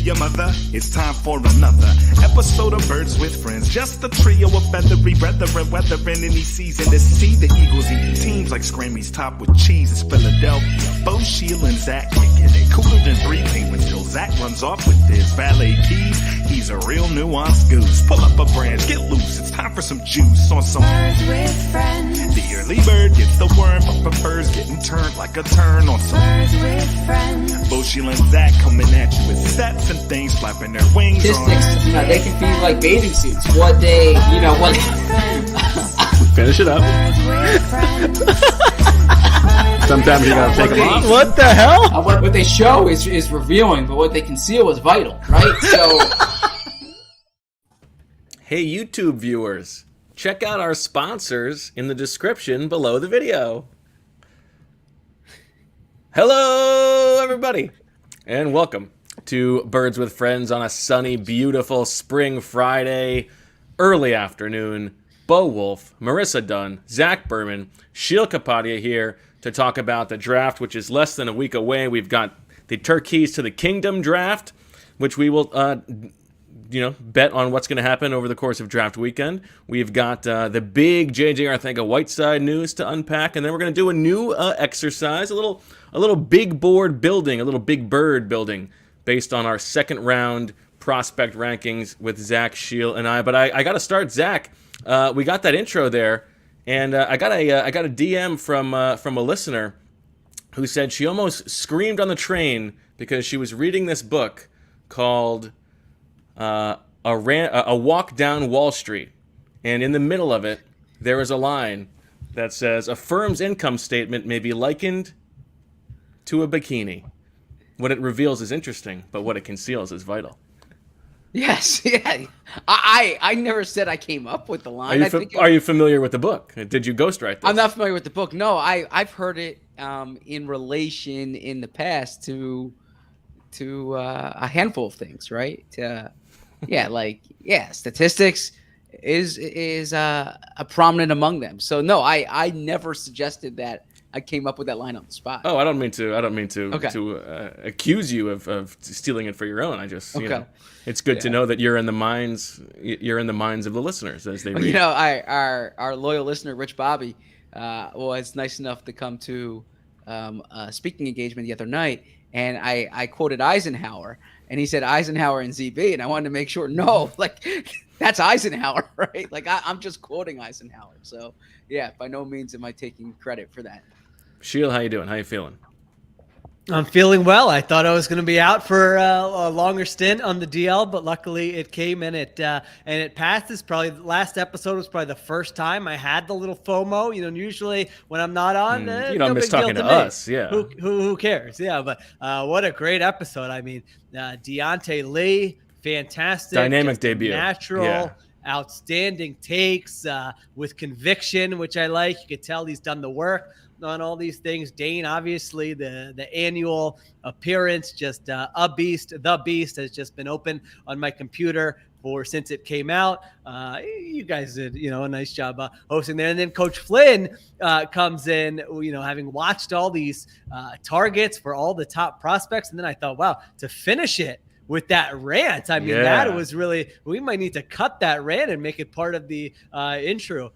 your mother? It's time for another episode of Birds with Friends. Just a trio of feathery brethren weathering any season to see the Eagles eat teams like Scrammy's top with cheese. It's Philadelphia. Bo, Sheil, and Zach kicking it cooler than 3 penguins till Zach runs off with his valet keys. He's a real nuanced goose. Pull up a branch, get loose. It's time for some juice on some Birds with Friends. The early bird gets the worm, but prefers getting turned like a turn on some Birds with Friends. Bo, Sheil, and Zach coming at you with stats and things flapping their wings Statistics, they can be like bathing suits. What they, what... Finish it up. Sometimes you gotta take them off. What the hell? What they show is revealing, but what they conceal is vital, right? So... Hey, YouTube viewers. Check out our sponsors in the description below the video. Hello, everybody, and welcome to Birds with Friends on a sunny, beautiful spring Friday, early afternoon. Bo Wolf, Marissa Dunn, Zach Berman, Sheil Kapadia here to talk about the draft, which is less than a week away. We've got the Turkeys to the Kingdom draft, which we will bet on what's going to happen over the course of draft weekend. We've got the big J.J. Arcega-Whiteside news to unpack, and then we're going to do a new exercise, a little big board building, a little big bird building based on our second round prospect rankings with Zach, Sheil, and I. But I got to start, Zach. We got that intro there, and I got a DM from a listener who said she almost screamed on the train because she was reading this book called A Walk Down Wall Street, and in the middle of it there is a line that says, "A firm's income statement may be likened to a bikini. What it reveals is interesting, but what it conceals is vital." Yes, yeah. I never said I came up with the line. Are you familiar with the book? Did you ghostwrite this? I'm not familiar with the book. No, I've heard it in relation in the past to a handful of things, right? Statistics is a prominent among them. So no, I never suggested that I came up with that line on the spot. Oh, I don't mean to accuse you of stealing it for your own. I just it's good to know that you're in the minds of the listeners as they read. Our loyal listener Rich Bobby was nice enough to come to a speaking engagement the other night, and I quoted Eisenhower, and he said Eisenhower and ZB, and I wanted to make sure that's Eisenhower, right? I'm just quoting Eisenhower. So yeah, by no means am I taking credit for that. Sheil, how you doing? How you feeling? I'm feeling well. I thought I was going to be out for a longer stint on the DL, but luckily it came and it passed. This probably the last episode was probably the first time I had the little FOMO. Usually when I'm not on, you don't miss talking to us. Yeah. Who cares? Yeah. But what a great episode. I mean, Deontay Lee, fantastic, dynamic debut, natural. Yeah. Outstanding takes with conviction, which I like. You could tell he's done the work on all these things. Dane, obviously, the annual appearance, just a beast. The beast has just been open on my computer since it came out. You guys did, a nice job hosting there. And then Coach Flynn comes in, having watched all these targets for all the top prospects. And then I thought, wow, to finish it with that rant. I mean, that was really, we might need to cut that rant and make it part of the intro,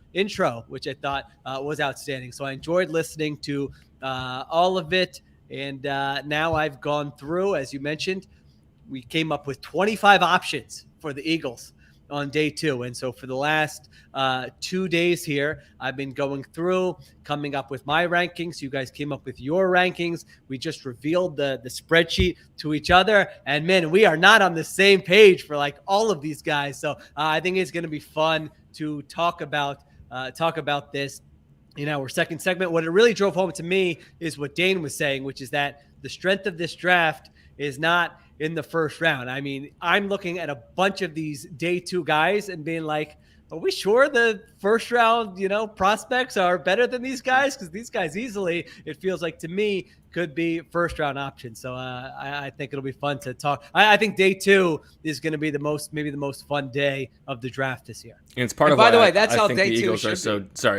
which I thought was outstanding. So I enjoyed listening to all of it. And now I've gone through, as you mentioned, we came up with 25 options for the Eagles on day 2. And so for the last 2 days here, I've been going through, coming up with my rankings. You guys came up with your rankings. We just revealed the spreadsheet to each other. And man, we are not on the same page for all of these guys. So I think it's going to be fun to talk about this in our second segment. What it really drove home to me is what Dane was saying, which is that the strength of this draft is not in the first round. I mean, I'm looking at a bunch of these day 2 guys and being like, are we sure the first round, prospects are better than these guys? Because these guys easily, it feels like to me, could be first round options. So I think it'll be fun to talk. I think day 2 is going to be maybe the most fun day of the draft this year. And it's part and of by why the way, that's I how think day the 2 Eagles are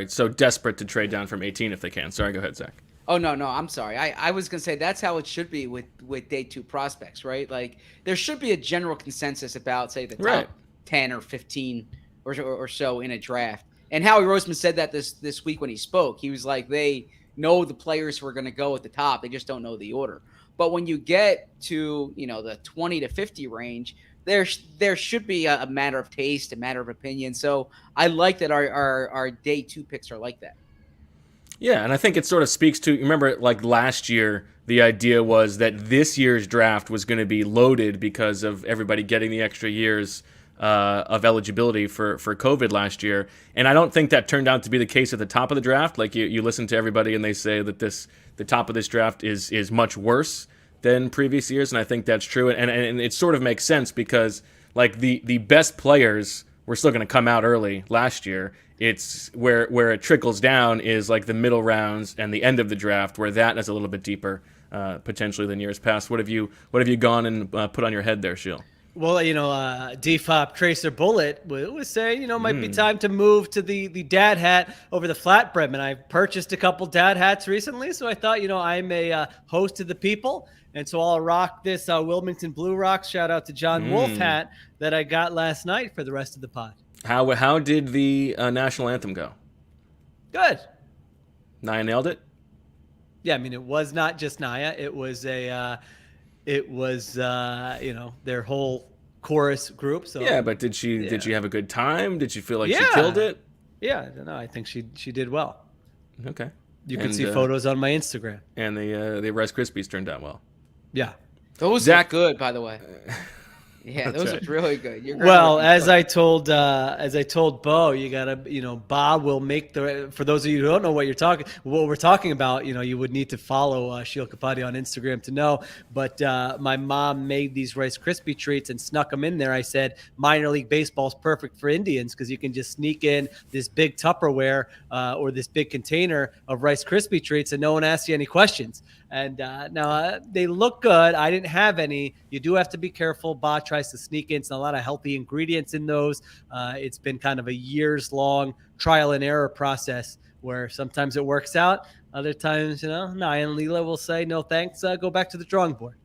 so desperate to trade down from 18 if they can. Sorry, go ahead, Zach. Oh no, I'm sorry. I was gonna say that's how it should be with day two prospects, right? Like there should be a general consensus about say the Right. top 10 or 15 or so in a draft. And Howie Roseman said that this week when he spoke. He was like they know the players who are gonna go at the top. They just don't know the order. But when you get to the 20 to 50 range, there should be a matter of taste, a matter of opinion. So I like that our day two picks are like that. Yeah, and I think it sort of speaks to, remember, like last year, the idea was that this year's draft was going to be loaded because of everybody getting the extra years of eligibility for COVID last year. And I don't think that turned out to be the case at the top of the draft. Like you listen to everybody and they say that the top of this draft is much worse than previous years, and I think that's true. And it sort of makes sense because like the best players were still going to come out early last year. It's where it trickles down is like the middle rounds and the end of the draft, where that is a little bit deeper potentially than years past. What have you gone and put on your head there, Sheil? Well, DFOP Tracer Bullet was saying, might be time to move to the dad hat over the flat brim. And I purchased a couple dad hats recently. So I thought, I'm a host to the people. And so I'll rock this Wilmington Blue Rocks, shout out to John Wolf hat that I got last night for the rest of the pod. How did the national anthem go? Good. Nia nailed it? Yeah, I mean, it was not just Nia. It was their whole chorus group. So yeah, but did she have a good time? Did she feel like she killed it? Yeah, no, I think she did well. Okay. You can see photos on my Instagram. And the Rice Krispies turned out well. Yeah. Those are good, by the way. Yeah, those are really good. Well, as I told Bo, you gotta, Bob will make for those of you who don't know what we're talking about, you would need to follow Sheil Kapadi on Instagram to know. But my mom made these Rice Krispie treats and snuck them in there. I said, minor league baseball is perfect for Indians because you can just sneak in this big Tupperware or this big container of Rice Krispie treats and no one asks you any questions. And now they look good. I didn't have any. You do have to be careful. Ba tries to sneak in a lot of healthy ingredients in those. It's been kind of a years-long trial and error process where sometimes it works out. Other times, Nia and Leela will say, no thanks, go back to the drawing board.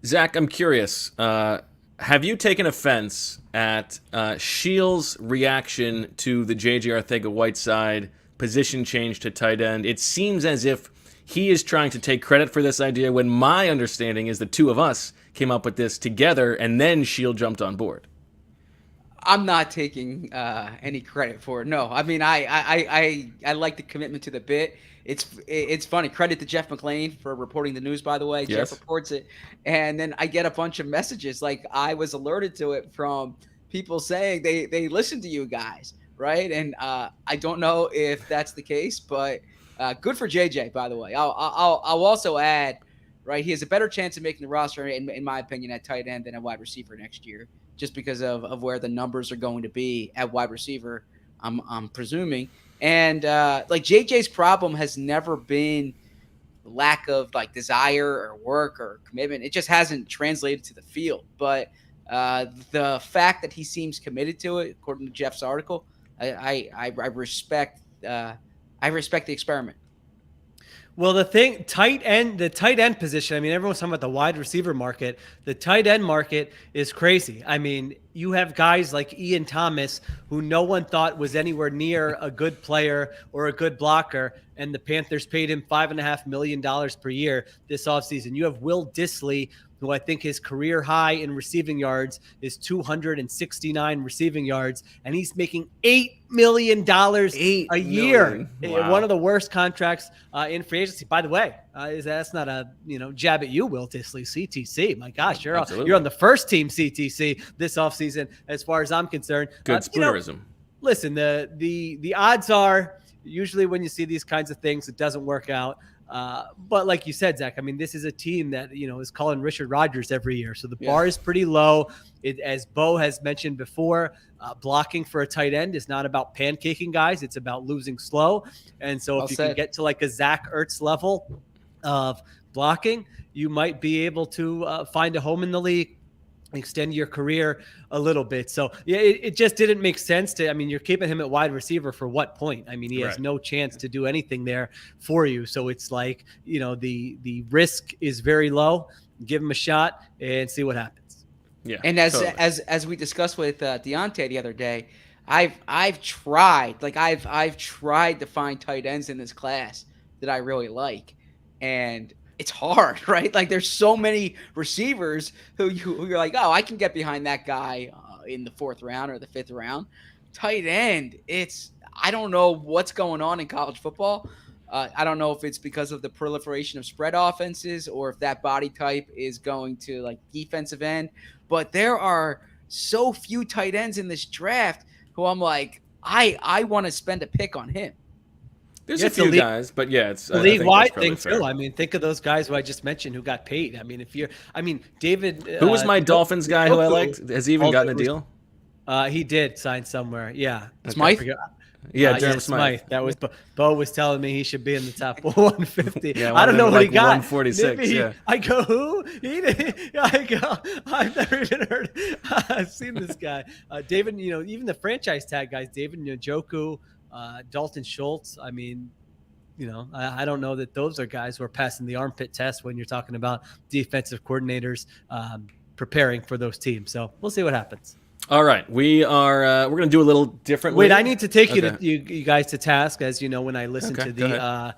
Zach, I'm curious. Have you taken offense at Sheil's reaction to the J.J. Arcega-Whiteside position change to tight end? It seems as if he is trying to take credit for this idea when my understanding is the two of us came up with this together and then Sheil jumped on board. I'm not taking any credit for it. No, I mean, I like the commitment to the bit. It's funny. Credit to Jeff McLean for reporting the news, by the way. Yes. Jeff reports it. And then I get a bunch of messages. Like I was alerted to it from people saying they listen to you guys. Right. And I don't know if that's the case, but good for JJ, by the way. I'll also add, right, he has a better chance of making the roster, in my opinion, at tight end than at wide receiver next year, just because of where the numbers are going to be at wide receiver, I'm presuming. And like JJ's problem has never been lack of like desire or work or commitment. It just hasn't translated to the field. But the fact that he seems committed to it, according to Jeff's article, I respect. I respect the experiment. Well, the tight end position, I mean, everyone's talking about the wide receiver market. The tight end market is crazy. I mean, you have guys like Ian Thomas, who no one thought was anywhere near a good player or a good blocker, and the Panthers paid him $5.5 million per year this offseason. You have Will Dissly, who I think his career high in receiving yards is 269 receiving yards, and he's making $8 million a year. Wow. One of the worst contracts in free agency. By the way, that's not a jab at you, Will Dissly, CTC. My gosh, you're on the first team CTC this offseason, as far as I'm concerned. Good spoonerism. Listen, the odds are usually when you see these kinds of things, it doesn't work out. But like you said, Zach, I mean, this is a team that, is calling Richard Rodgers every year. So the bar is pretty low. As Bo has mentioned before, blocking for a tight end is not about pancaking guys. It's about losing slow. And so if you can get to like a Zach Ertz level of blocking, you might be able to find a home in the league. extend your career a little bit. So yeah, it just didn't make sense to, I mean, you're keeping him at wide receiver for what point? I mean, he has Right. no chance to do anything there for you. So it's like, the risk is very low. Give him a shot and see what happens. Yeah. And totally. as we discussed with Deontay the other day, I've tried to find tight ends in this class that I really like, and it's hard, right? Like there's so many receivers who you're like, oh, I can get behind that guy in the 4th round or the 5th round. Tight end, I don't know what's going on in college football. I don't know if it's because of the proliferation of spread offenses or if that body type is going to like defensive end, but there are so few tight ends in this draft who I'm like, I want to spend a pick on him. There's Yeah, a it's a few league- guys, but yeah, it's League-wide thing fair. too. I mean, think of those guys who I just mentioned who got paid. I mean, David. Who was my Dolphins guy who I Njoku liked? Has he even also gotten a was- deal? He did sign somewhere. Yeah. Smythe? I forget. Yeah, Jeremy Smythe. That was Bo was telling me he should be in the top 150. Yeah, I don't know what he got. 146. Maybe Yeah. I go, who? I go, I've never even heard. I've seen this guy, David. Even the franchise tag guys, David Njoku, Dalton Schultz. I mean, I don't know that those are guys who are passing the armpit test when you're talking about defensive coordinators preparing for those teams. So we'll see what happens. All right, we're gonna do a little different. Wait, I need to take Okay. you guys to task, as you know, when I listen Okay, to go the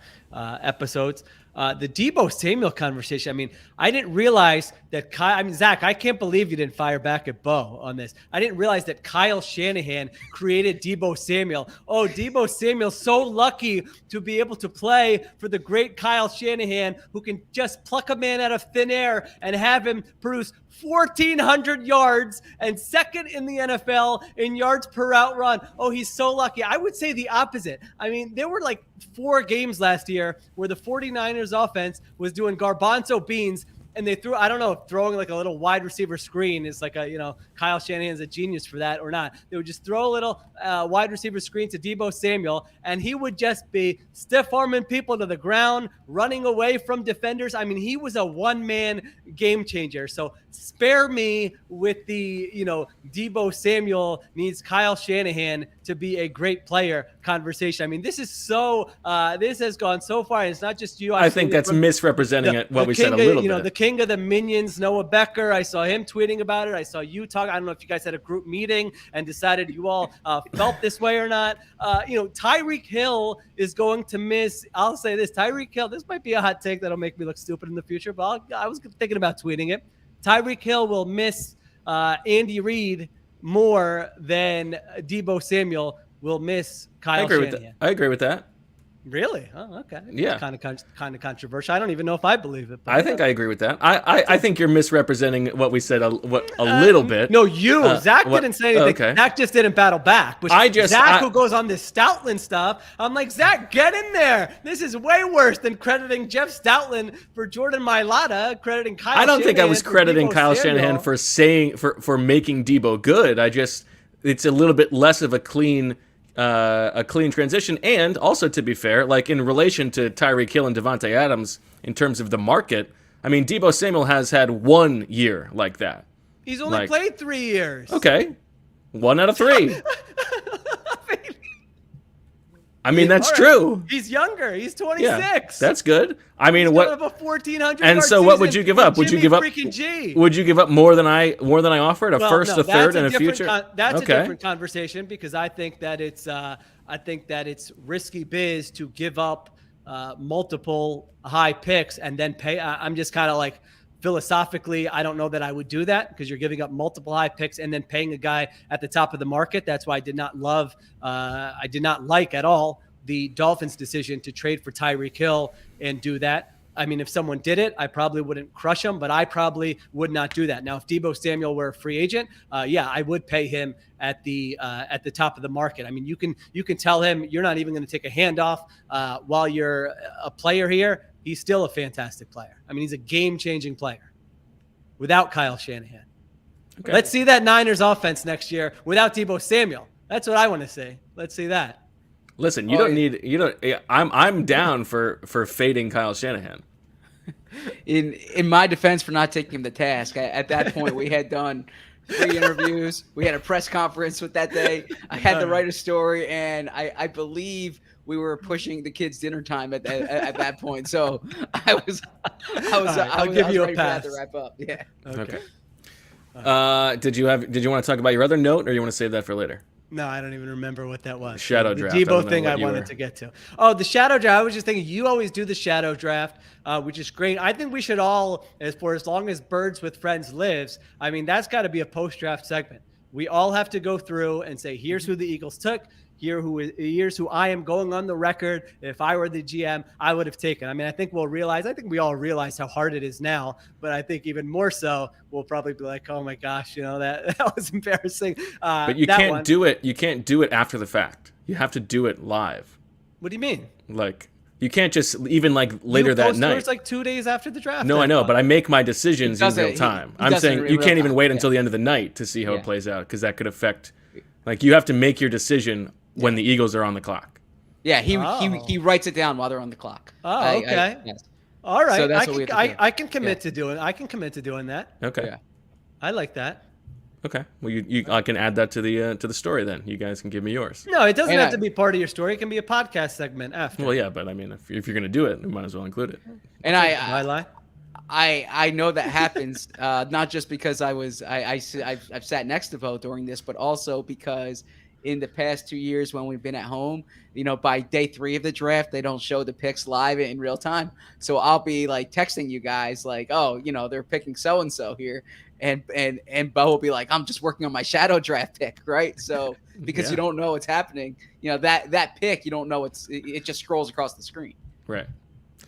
episodes. The Deebo Samuel conversation. I mean, I didn't realize that Zach, I can't believe you didn't fire back at Bo on this. I didn't realize that Kyle Shanahan created Deebo Samuel. Oh, Deebo Samuel, so lucky to be able to play for the great Kyle Shanahan, who can just pluck a man out of thin air and have him produce 1,400 yards and second in the NFL in yards per route run. Oh, he's so lucky. I would say the opposite. I mean, there were like 4 games last year where the 49ers offense was doing garbanzo beans, and they threw, I don't know if throwing like a little wide receiver screen is like Kyle Shanahan's a genius for that or not. They would just throw a little wide receiver screen to Deebo Samuel, and he would just be stiff arming people to the ground, running away from defenders. I mean, he was a one-man game changer. So spare me with the, Deebo Samuel needs Kyle Shanahan to be a great player conversation. I mean, this has gone so far. And it's not just you. I think that's misrepresenting what we said a little bit. The king of the minions, Noah Becker. I saw him tweeting about it. I saw you talk. I don't know if you guys had a group meeting and decided you all felt this way or not. Tyreek Hill is going to miss. I'll say this: Tyreek Hill. This might be a hot take that'll make me look stupid in the future, but I was thinking about tweeting it. Tyreek Hill will miss Andy Reid more than Deebo Samuel will miss Kyle Shanahan. I agree with that. Really? Oh, okay. Yeah. Kind of controversial. I don't even know if I believe it. But I think I agree with that. I think you're misrepresenting what we said a little bit. No, Zach didn't say anything. Okay. Zach just didn't battle back. But Zach, who goes on this Stoutland stuff, I'm like, Zach, get in there. This is way worse than crediting Jeff Stoutland for Jordan Mailata, crediting Kyle I don't Shanahan think I was for crediting Deebo Kyle Samuel. Shanahan for making Deebo good. It's a little bit less of a clean transition. And also, to be fair, like in relation to Tyreek Hill and Devontae Adams in terms of the market, I mean, Deebo Samuel has had 1 year like that. He's only played 3 years. Okay. 1 out of 3. I mean, that's All right. true. He's younger. He's 26. Yeah, that's good. I mean, He's what? gonna have a 1,400 And yard so, what would season you give up? Would you Jimmy give up? freaking G. Would you give up more than I offered? A first, a that's third, and a different future. that's okay. a different conversation because I think that it's risky biz to give up multiple high picks and then pay. I'm just kind of like philosophically, I don't know that I would do that because you're giving up multiple high picks and then paying a guy at the top of the market. That's why I did not like at all the Dolphins' decision to trade for Tyreek Hill and do that. I mean, if someone did it, I probably wouldn't crush him, but I probably would not do that. Now, if Deebo Samuel were a free agent, I would pay him at the top of the market. I mean, you can tell him you're not even going to take a handoff while you're a player here. He's still a fantastic player. I mean, he's a game-changing player without Kyle Shanahan. Okay. Let's see that Niners offense next year without Deebo Samuel. That's what I want to see. Let's see that. Listen, I'm down for fading Kyle Shanahan. in my defense for not taking him to task, at that point we had done 3 interviews. We had a press conference with that day. I had to write a story, and I believe we were pushing the kids' dinner time at that point. So I was give you a ready for that pass. to wrap up. Yeah. Okay. Did you want to talk about your other note, or you want to save that for later? No, I don't even remember what that was. Shadow the draft. I don't Deebo know thing what I you wanted were- to get to. Oh, the shadow draft. I was just thinking you always do the shadow draft, which is great. I think we should all, as long as Birds with Friends lives, I mean, that's got to be a post-draft segment. We all have to go through and say, here's who the Eagles took. Here's who I am going on the record. If I were the GM, I would have taken. I mean, I think we all realize how hard it is now, but I think even more so, we'll probably be like, oh my gosh, that was embarrassing. But you can't do it. You can't do it after the fact. You have to do it live. What do you mean? Like, you can't just even like later that night. It's like 2 days after the draft. No, I know, but I make my decisions in real time. I'm saying you can't even wait until the end of the night to see how it plays out, because that could affect. Like, you have to make your decision when the Eagles are on the clock. Yeah, he writes it down while they're on the clock. Oh, okay. Yes. All right. So that's what we have to do. I can commit to doing. I can commit to doing that. Okay. Yeah. I like that. Okay. Well, I can add that to the story then. You guys can give me yours. No, it doesn't And have to be part of your story. It can be a podcast segment after. Well, yeah, but I mean, if you're gonna do it, you might as well include it. And I lie. I know that happens, not just because I've sat next to Bo during this, but also because in the past 2 years when we've been at home, by day 3 of the draft, they don't show the picks live in real time. So I'll be like texting you guys like, oh, they're picking so-and-so here. And Bo will be like, I'm just working on my shadow draft pick. Right. So because you don't know what's happening, that pick, you don't know it just scrolls across the screen. Right.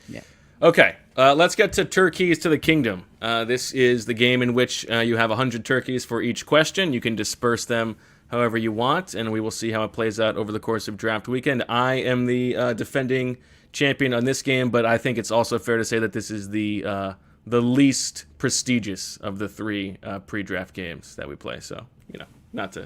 Yeah. Okay, let's get to Turkeys to the Kingdom. This is the game in which you have 100 turkeys for each question. You can disperse them however you want, and we will see how it plays out over the course of draft weekend. I am the defending champion on this game, but I think it's also fair to say that this is the least prestigious of the 3 pre-draft games that we play. So, not to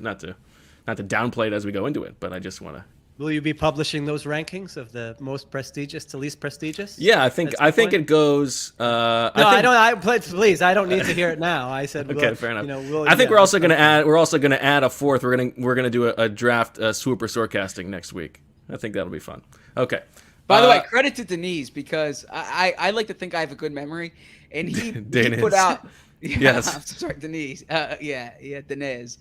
downplay it as we go into it, but I just want to. Will you be publishing those rankings of the most prestigious to least prestigious? Yeah, I think it goes. No, I don't. Please, I don't need to hear it now. I said. Okay, fair enough. I think we're also going to add. We're also going to add a fourth. We're going to do a draft swooper swordcasting next week. I think that'll be fun. Okay. By the way, credit to Denise, because I like to think I have a good memory, and he put out. Yes. I'm sorry, Denise. Denise.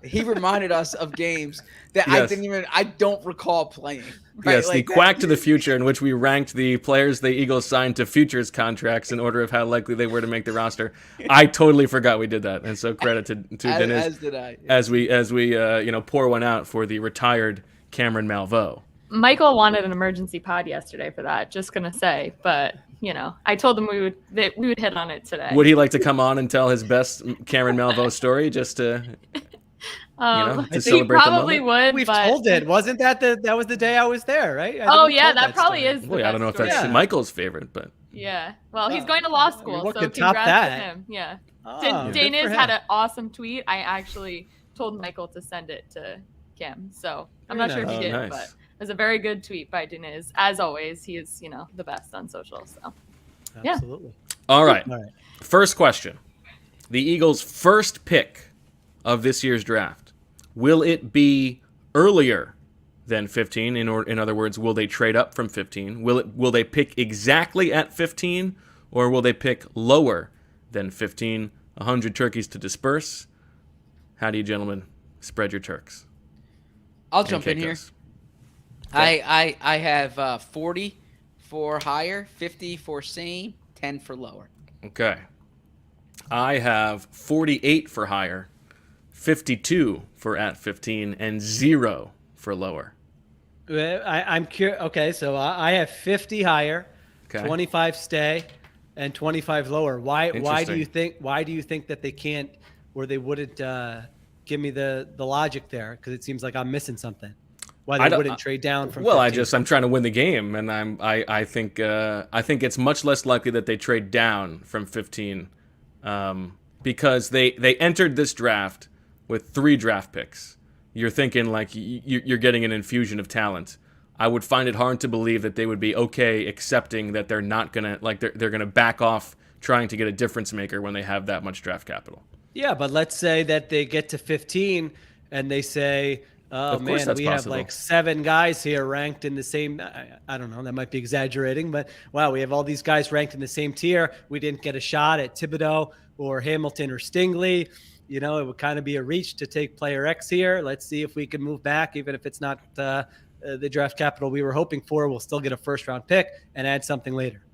He reminded us of games that I don't recall playing. Right? Yes, the Quack to the Future, in which we ranked the players the Eagles signed to futures contracts in order of how likely they were to make the roster. I totally forgot we did that, and so credit to Denise. As did I. Yeah. As we pour one out for the retired Cameron Malveaux. Michael wanted an emergency pod yesterday for that. Just gonna say, but I told him we would hit on it today. Would he like to come on and tell his best Cameron Malveaux story, just to to celebrate he probably the moment? would. We've but... told it. Wasn't that that was the day I was there, right? That probably is. Well, I don't know if that's Michael's favorite, but yeah. Well, he's going to law school, so could congrats top that. to him. Yeah. Oh, Daniz had an awesome tweet. I actually told Michael to send it to Kim, so I'm not sure if he did, but it was a very good tweet by Daniz. As always, he is the best on social. So absolutely. All right. First question: the Eagles' first pick of this year's draft, will it be earlier than 15? In other words, will they trade up from 15? Will they pick exactly at 15, or will they pick lower than 15? 100 turkeys to disperse. How do you gentlemen spread your turks? I'll jump in here. Okay. I have 40 for higher, 50 for same, 10 for lower. Okay. I have 48 for higher, 52 for at 15, and 0 for lower. I'm curious. Okay, so I have 50 higher, 25 stay, and 25 lower. Why do you think that they can't, or they wouldn't give me the logic there? Because it seems like I'm missing something. Why they wouldn't trade down from? Well, 15? I'm trying to win the game, and I think it's much less likely that they trade down from 15, because they entered this draft with 3 draft picks. You're thinking like you're getting an infusion of talent. I would find it hard to believe that they would be okay accepting that they're not gonna they're gonna back off trying to get a difference maker when they have that much draft capital. Yeah, but let's say that they get to 15 and they say, oh, Of course man, that's we possible. have like 7 guys here ranked in the same. I don't know. That might be exaggerating, but wow, we have all these guys ranked in the same tier. We didn't get a shot at Thibodeau or Hamilton or Stingley. It would kind of be a reach to take player X here. Let's see if we can move back, even if it's not the draft capital we were hoping for. We'll still get a first-round pick and add something later.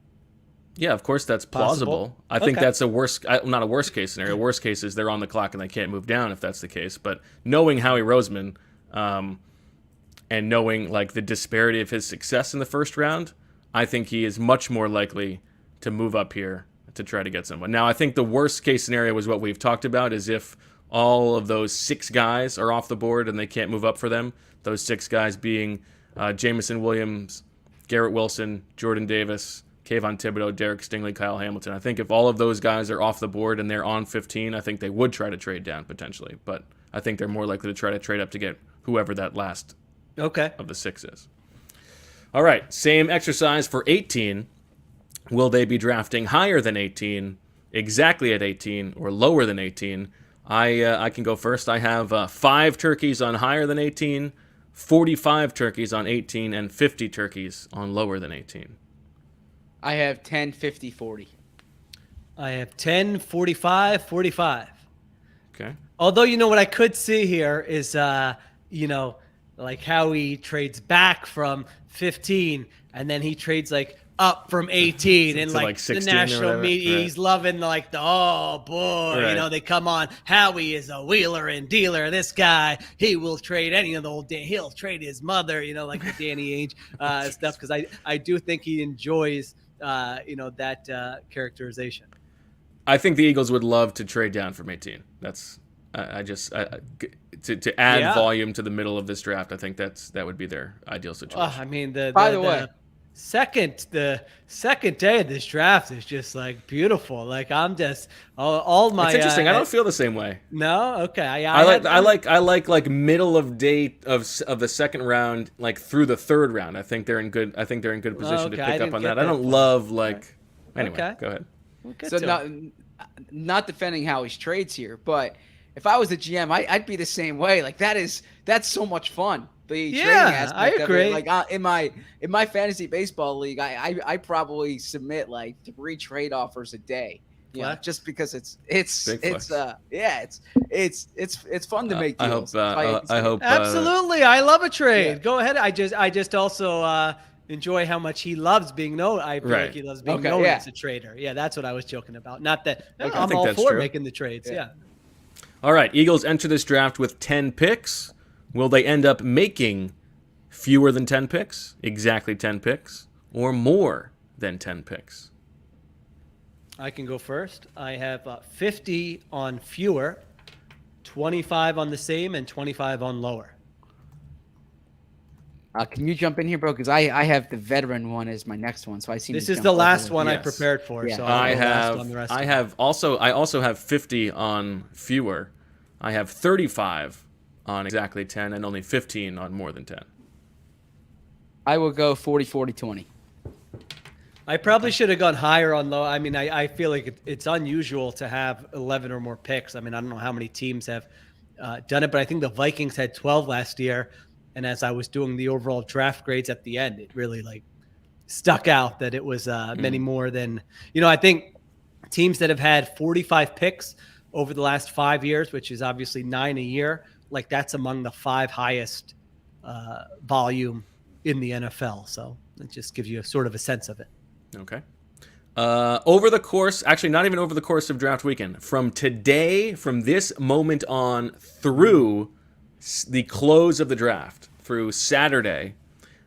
Yeah, of course that's plausible. Possible. I think Okay. that's not a worst case scenario. Worst case is they're on the clock and they can't move down if that's the case. But knowing Howie Roseman and knowing like the disparity of his success in the first round, I think he is much more likely to move up here to try to get someone. Now, I think the worst case scenario is what we've talked about, is if all of those 6 guys are off the board and they can't move up for them. Those 6 guys being Jameson Williams, Garrett Wilson, Jordan Davis, Kayvon Thibodeau, Derek Stingley, Kyle Hamilton. I think if all of those guys are off the board and they're on 15, I think they would try to trade down potentially. But I think they're more likely to try to trade up to get whoever that last of the 6 is. All right, same exercise for 18. Will they be drafting higher than 18, exactly at 18, or lower than 18? I can go first. I have 5 turkeys on higher than 18, 45 turkeys on 18, and 50 turkeys on lower than 18. I have 10, 50, 40. I have 10, 45, 45. Okay. Although, what I could see here is, like how he trades back from 15 and then he trades like up from 18 and like the 16 or national whatever. media, Right. he's loving like oh boy, Right. they come on. Howie is a wheeler and dealer. This guy, he will trade any of the old day. He'll trade his mother, like the Danny Ainge stuff. Cause I do think he enjoys, that characterization. I think the Eagles would love to trade down from 18. That's to add volume to the middle of this draft. I think that would be their ideal situation. I mean, By the way, the second day of this draft is just like beautiful. Like I'm just all my. It's interesting. I don't feel the same way. No, okay. I like middle of day of the second round, like through the third round. I think they're in good position to pick up on that. I don't love like. Anyway, Okay. Go ahead. We'll get So to it. not defending Howie's trades here, but if I was the GM, I'd be the same way. Like that's so much fun. The trading aspect I agree. of it. Like in my fantasy baseball league, I probably submit like 3 trade offers a day. Flex. Just because it's Big flex. it's fun to make I deals. hope. Absolutely, I love a trade. Yeah. Go ahead. I just also enjoy how much he loves being known. I feel like he loves being known as a trader. Yeah, that's what I was joking about. Not that I I'm think all that's for true. making the trades. Yeah. All right, Eagles enter this draft with 10 picks. Will they end up making fewer than 10 picks, exactly 10 picks, or more than 10 picks? I can go first. I have 50 on fewer, 25 on the same, and 25 on lower. Can you jump in here, bro? Because I have the veteran one as my next one, so I seem This to is jump the over last it. one I Yes. prepared for. Yeah. So I I'll go last on the rest. I also have 50 on fewer. I have 35 on exactly 10 and only 15 on more than 10. I will go 40, 40, 20. I probably should have gone higher on low. I mean, I feel like it's unusual to have 11 or more picks. I mean, I don't know how many teams have done it, but I think the Vikings had 12 last year. And as I was doing the overall draft grades at the end, it really like stuck out that it was many more than, I think teams that have had 45 picks over the last 5 years, which is obviously 9 a year, like that's among the 5 highest volume in the NFL. So it just gives you a sort of a sense of it. Okay. Over the course, actually not even over the course of draft weekend, from today, from this moment on through the close of the draft, through Saturday,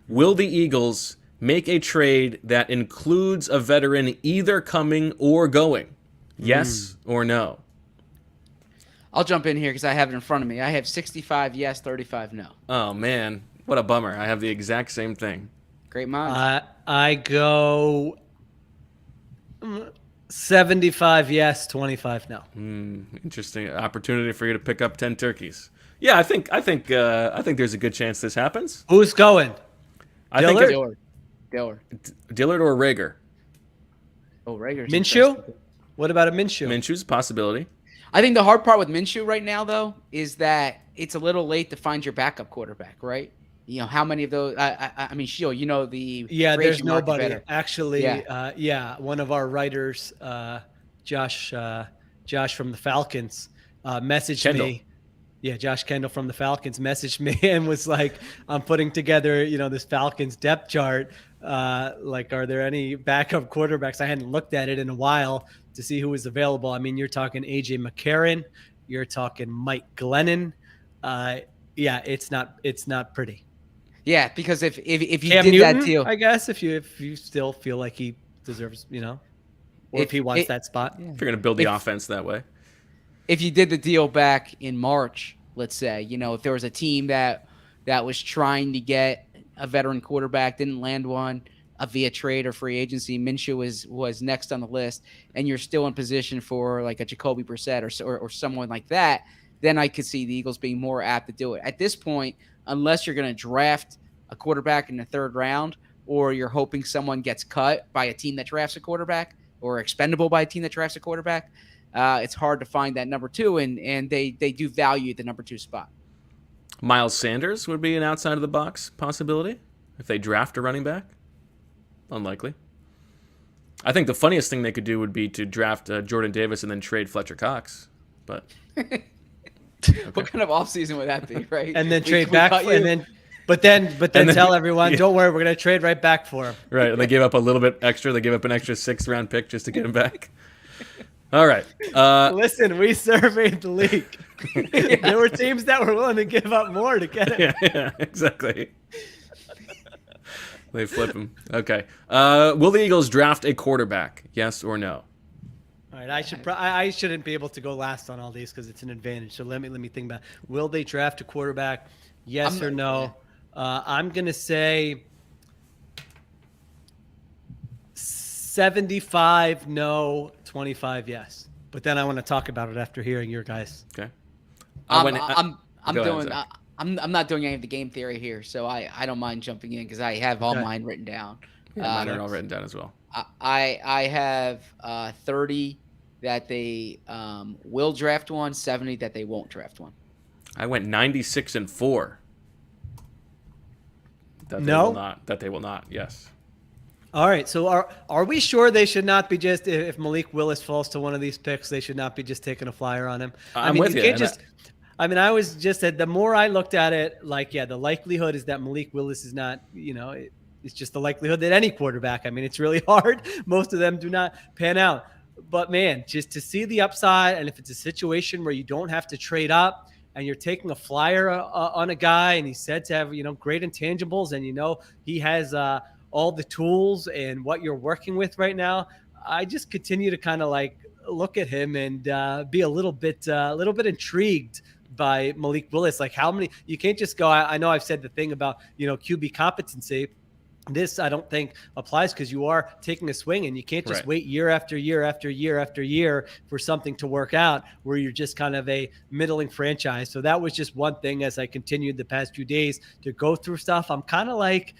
will the Eagles make a trade that includes a veteran either coming or going? Yes or no? I'll jump in here because I have it in front of me. I have 65 yes, 35 no. Oh, man. What a bummer. I have the exact same thing. Great minds. I go 75 yes, 25 no. Interesting opportunity for you to pick up 10 turkeys. Yeah, I think there's a good chance this happens. Who's going? I think Dillard? Dillard or Rager. Oh, Rager's Minshew? interesting. What about a Minshew? Minshew's a possibility. I think the hard part with Minshew right now, though, is that it's a little late to find your backup quarterback, right? You know, how many of those? I mean, Sheil, you know the Yeah, free there's agent market nobody. better. Actually, one of our writers, Josh from the Falcons, messaged Kendall. me. Yeah, Josh Kendall from the Falcons messaged me and was like, I'm putting together, this Falcons depth chart. Like, are there any backup quarterbacks? I hadn't looked at it in a while to see who was available. I mean, you're talking AJ McCarron. You're talking Mike Glennon. Yeah, it's not pretty. Yeah, because if you Cam did Newton, that deal, I guess if you still feel like he deserves, or if he wants that spot. If you're going to build the offense that way. if you did the deal back in March, let's say, if there was a team that was trying to get a veteran quarterback, didn't land one via trade or free agency, Minshew was next on the list, and you're still in position for like a Jacoby Brissett or someone like that, then I could see the Eagles being more apt to do it. At this point, unless you're going to draft a quarterback in the third round, or you're hoping someone gets cut by a team that drafts a quarterback or expendable by a team that drafts a quarterback, it's hard to find that number two, and they do value the number two spot. Miles Sanders would be an outside of the box possibility if they draft a running back. Unlikely. I think the funniest thing they could do would be to draft Jordan Davis and then trade Fletcher Cox. But What kind of offseason would that be, right? And then trade back, but then tell everyone, don't worry, we're going to trade right back for him. Right, and they gave up a little bit extra. They gave up an extra 6th-round pick just to get him back. All right. Listen, we surveyed the league. There were teams that were willing to give up more to get him. Yeah, exactly. They flip him. Okay. Will the Eagles draft a quarterback? Yes or no? All right, I shouldn't be able to go last on all these because it's an advantage. So let me think about it. Will they draft a quarterback? Yes or no? I'm gonna say 75 no, 25 yes. But then I want to talk about it after hearing your guys. Okay. I'm Go ahead, Zach. I'm not doing any of the game theory here, so I don't mind jumping in because I have all mine written down. Mine are all written down as well. I have 30 that they will draft one, 70 that they won't draft one. I went 96-4. That they will not. Yes. All right. So are we sure they should not be just, if Malik Willis falls to one of these picks, they should not be just taking a flyer on him? I'm with you. I was just said, the more I looked at it, the likelihood is that Malik Willis is not, it's just the likelihood that any quarterback, it's really hard. Most of them do not pan out. But man, just to see the upside, and if it's a situation where you don't have to trade up and you're taking a flyer on a guy and he's said to have, great intangibles, and he has all the tools and what you're working with right now, I just continue to kind of look at him and be a little bit intrigued by Malik Willis. Like, how many, you can't just go, I know I've said the thing about, QB competency. This I don't think applies because you are taking a swing, and you can't just wait year after year after year after year for something to work out where you're just kind of a middling franchise. So that was just one thing as I continued the past few days to go through stuff. I'm kind of like,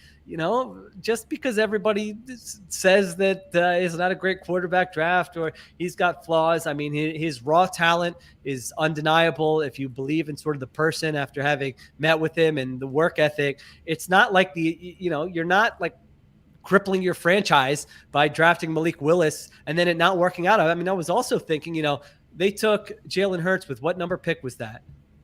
just because everybody says that he's not a great quarterback draft or he's got flaws. His raw talent is undeniable if you believe in sort of the person after having met with him and the work ethic. It's not like you're not like crippling your franchise by drafting Malik Willis and then it not working out. I was also thinking, they took Jalen Hurts with what number pick was that?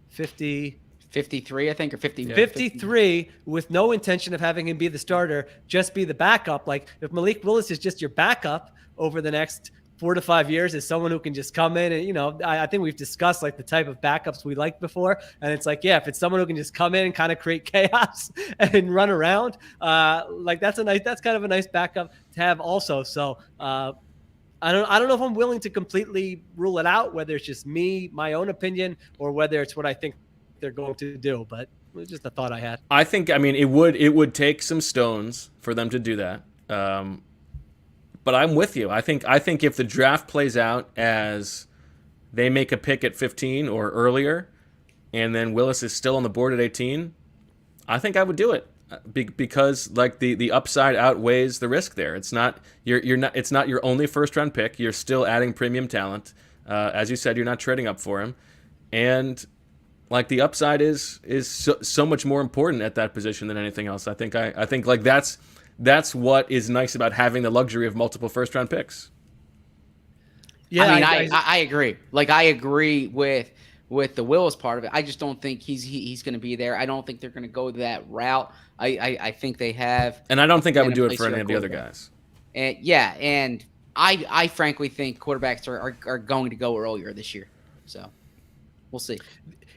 53, I think, or 50. 53 with no intention of having him be the starter, just be the backup. Like, if Malik Willis is just your backup over the next 4 to 5 years, is someone who can just come in and, I think we've discussed like the type of backups we liked before. And it's like, if it's someone who can just come in and kind of create chaos and run around, that's kind of a nice backup to have also. So, I don't know if I'm willing to completely rule it out, whether it's just me, my own opinion, or whether it's what I think they're going to do, but it was just a thought I had. I think, it would take some stones for them to do that. But I'm with you. I think if the draft plays out as they make a pick at 15 or earlier, and then Willis is still on the board at 18, I think I would do it. because like the upside outweighs the risk there. It's not it's not your only first round pick. You're still adding premium talent. As you said, you're not trading up for him, and like the upside is so much more important at that position than anything else. I think like that's what is nice about having the luxury of multiple first round picks. Yeah, I agree. Like I agree with the Willis part of it. I just don't think he's going to be there. I don't think they're going to go that route. I think they have, and I don't think I would do it for any of the other guys. And and I frankly think quarterbacks are going to go earlier this year. So we'll see.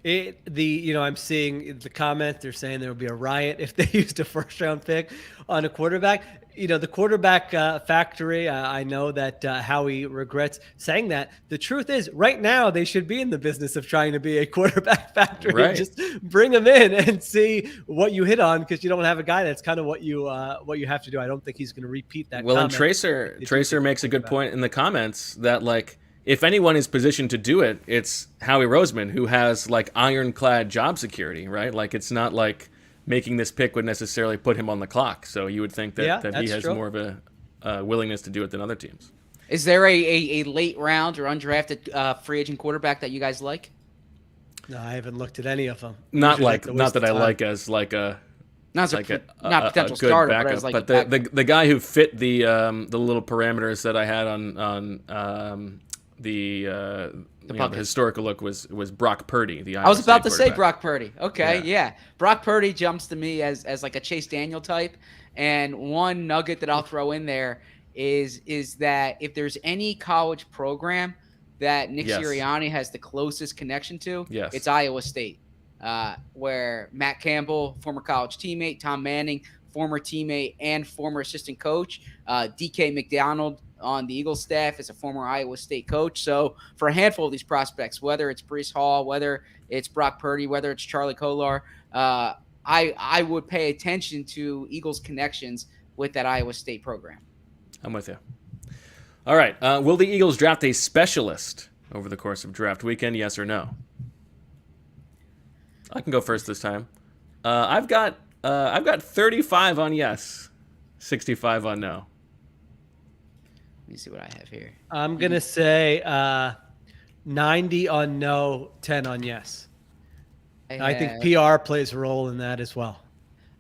I'm seeing the comment. They're saying there will be a riot if they used a first round pick on a quarterback. The quarterback factory. I know that Howie regrets saying that. The truth is, right now they should be in the business of trying to be a quarterback factory. Right. Just bring them in and see what you hit on, because you don't have a guy that's kind of what you have to do. I don't think he's going to repeat that. Well, and Tracer makes a good point in the comments that like, if anyone is positioned to do it, it's Howie Roseman, who has like ironclad job security, right? Like it's not like making this pick would necessarily put him on the clock. So you would think that he has more of a willingness to do it than other teams. Is there a late round or undrafted free agent quarterback that you guys like? No, I haven't looked at any of them. Not that I like as like a not potential good starter, backup, but as like but the guy who fit the little parameters that I had on the historical look was Brock Purdy. I was about to say Brock Purdy. Okay, yeah. Brock Purdy jumps to me as like a Chase Daniel type. And one nugget that I'll throw in there is that if there's any college program that Nick Sirianni has the closest connection to, it's Iowa State, where Matt Campbell, former college teammate, Tom Manning, former teammate and former assistant coach, DK McDonald on the Eagles staff is a former Iowa State coach. So for a handful of these prospects, whether it's Breece Hall, whether it's Brock Purdy, whether it's Charlie Kolar, I would pay attention to Eagles connections with that Iowa State program. I'm with you. All right. Will the Eagles draft a specialist over the course of draft weekend? Yes or no? I can go first this time. I've got 35 on yes, 65 on no. Let me see what I have here. I'm going to say 90 on no, 10 on yes. I think PR plays a role in that as well.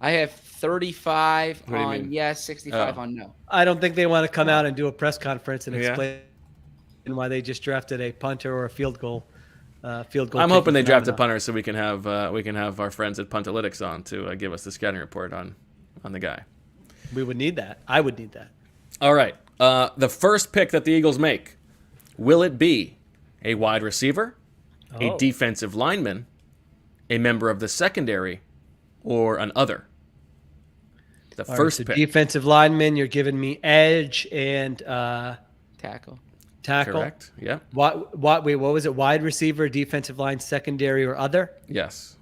I have 35 on yes, 65 on no. I don't think they want to come out and do a press conference and explain why they just drafted a punter or a field goal. I'm hoping they draft a punter so we can have our friends at Puntalytics on to give us the scouting report on the guy. We would need that. I would need that. All right. The first pick that the Eagles make, will it be a wide receiver, a defensive lineman, a member of the secondary, or an other? The first pick. Defensive lineman, you're giving me edge and tackle. Correct. Yeah. What was it? Wide receiver, defensive line, secondary, or other? Yes.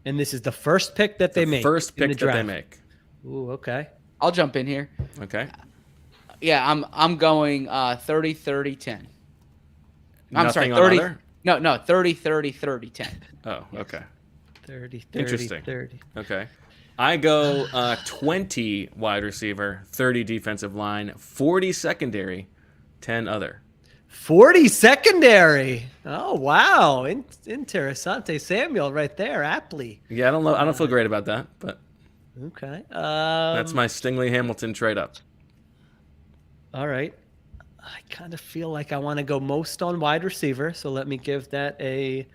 And this is the first pick that they make. First pick that they make. Ooh, okay. I'll jump in here. Okay. Yeah, I'm going 30-30-10. I'm sorry, 30. No, 30-30-30-10. Oh, okay. 30. Interesting. 30. Okay. I go 20 wide receiver, 30 defensive line, 40 secondary, 10 other. 40 secondary. Oh, wow. Interessante Samuel right there, aptly. Yeah, I don't feel great about that, but okay. That's my Stingley Hamilton trade up. All right. I kind of feel like I want to go most on wide receiver, so let me give that a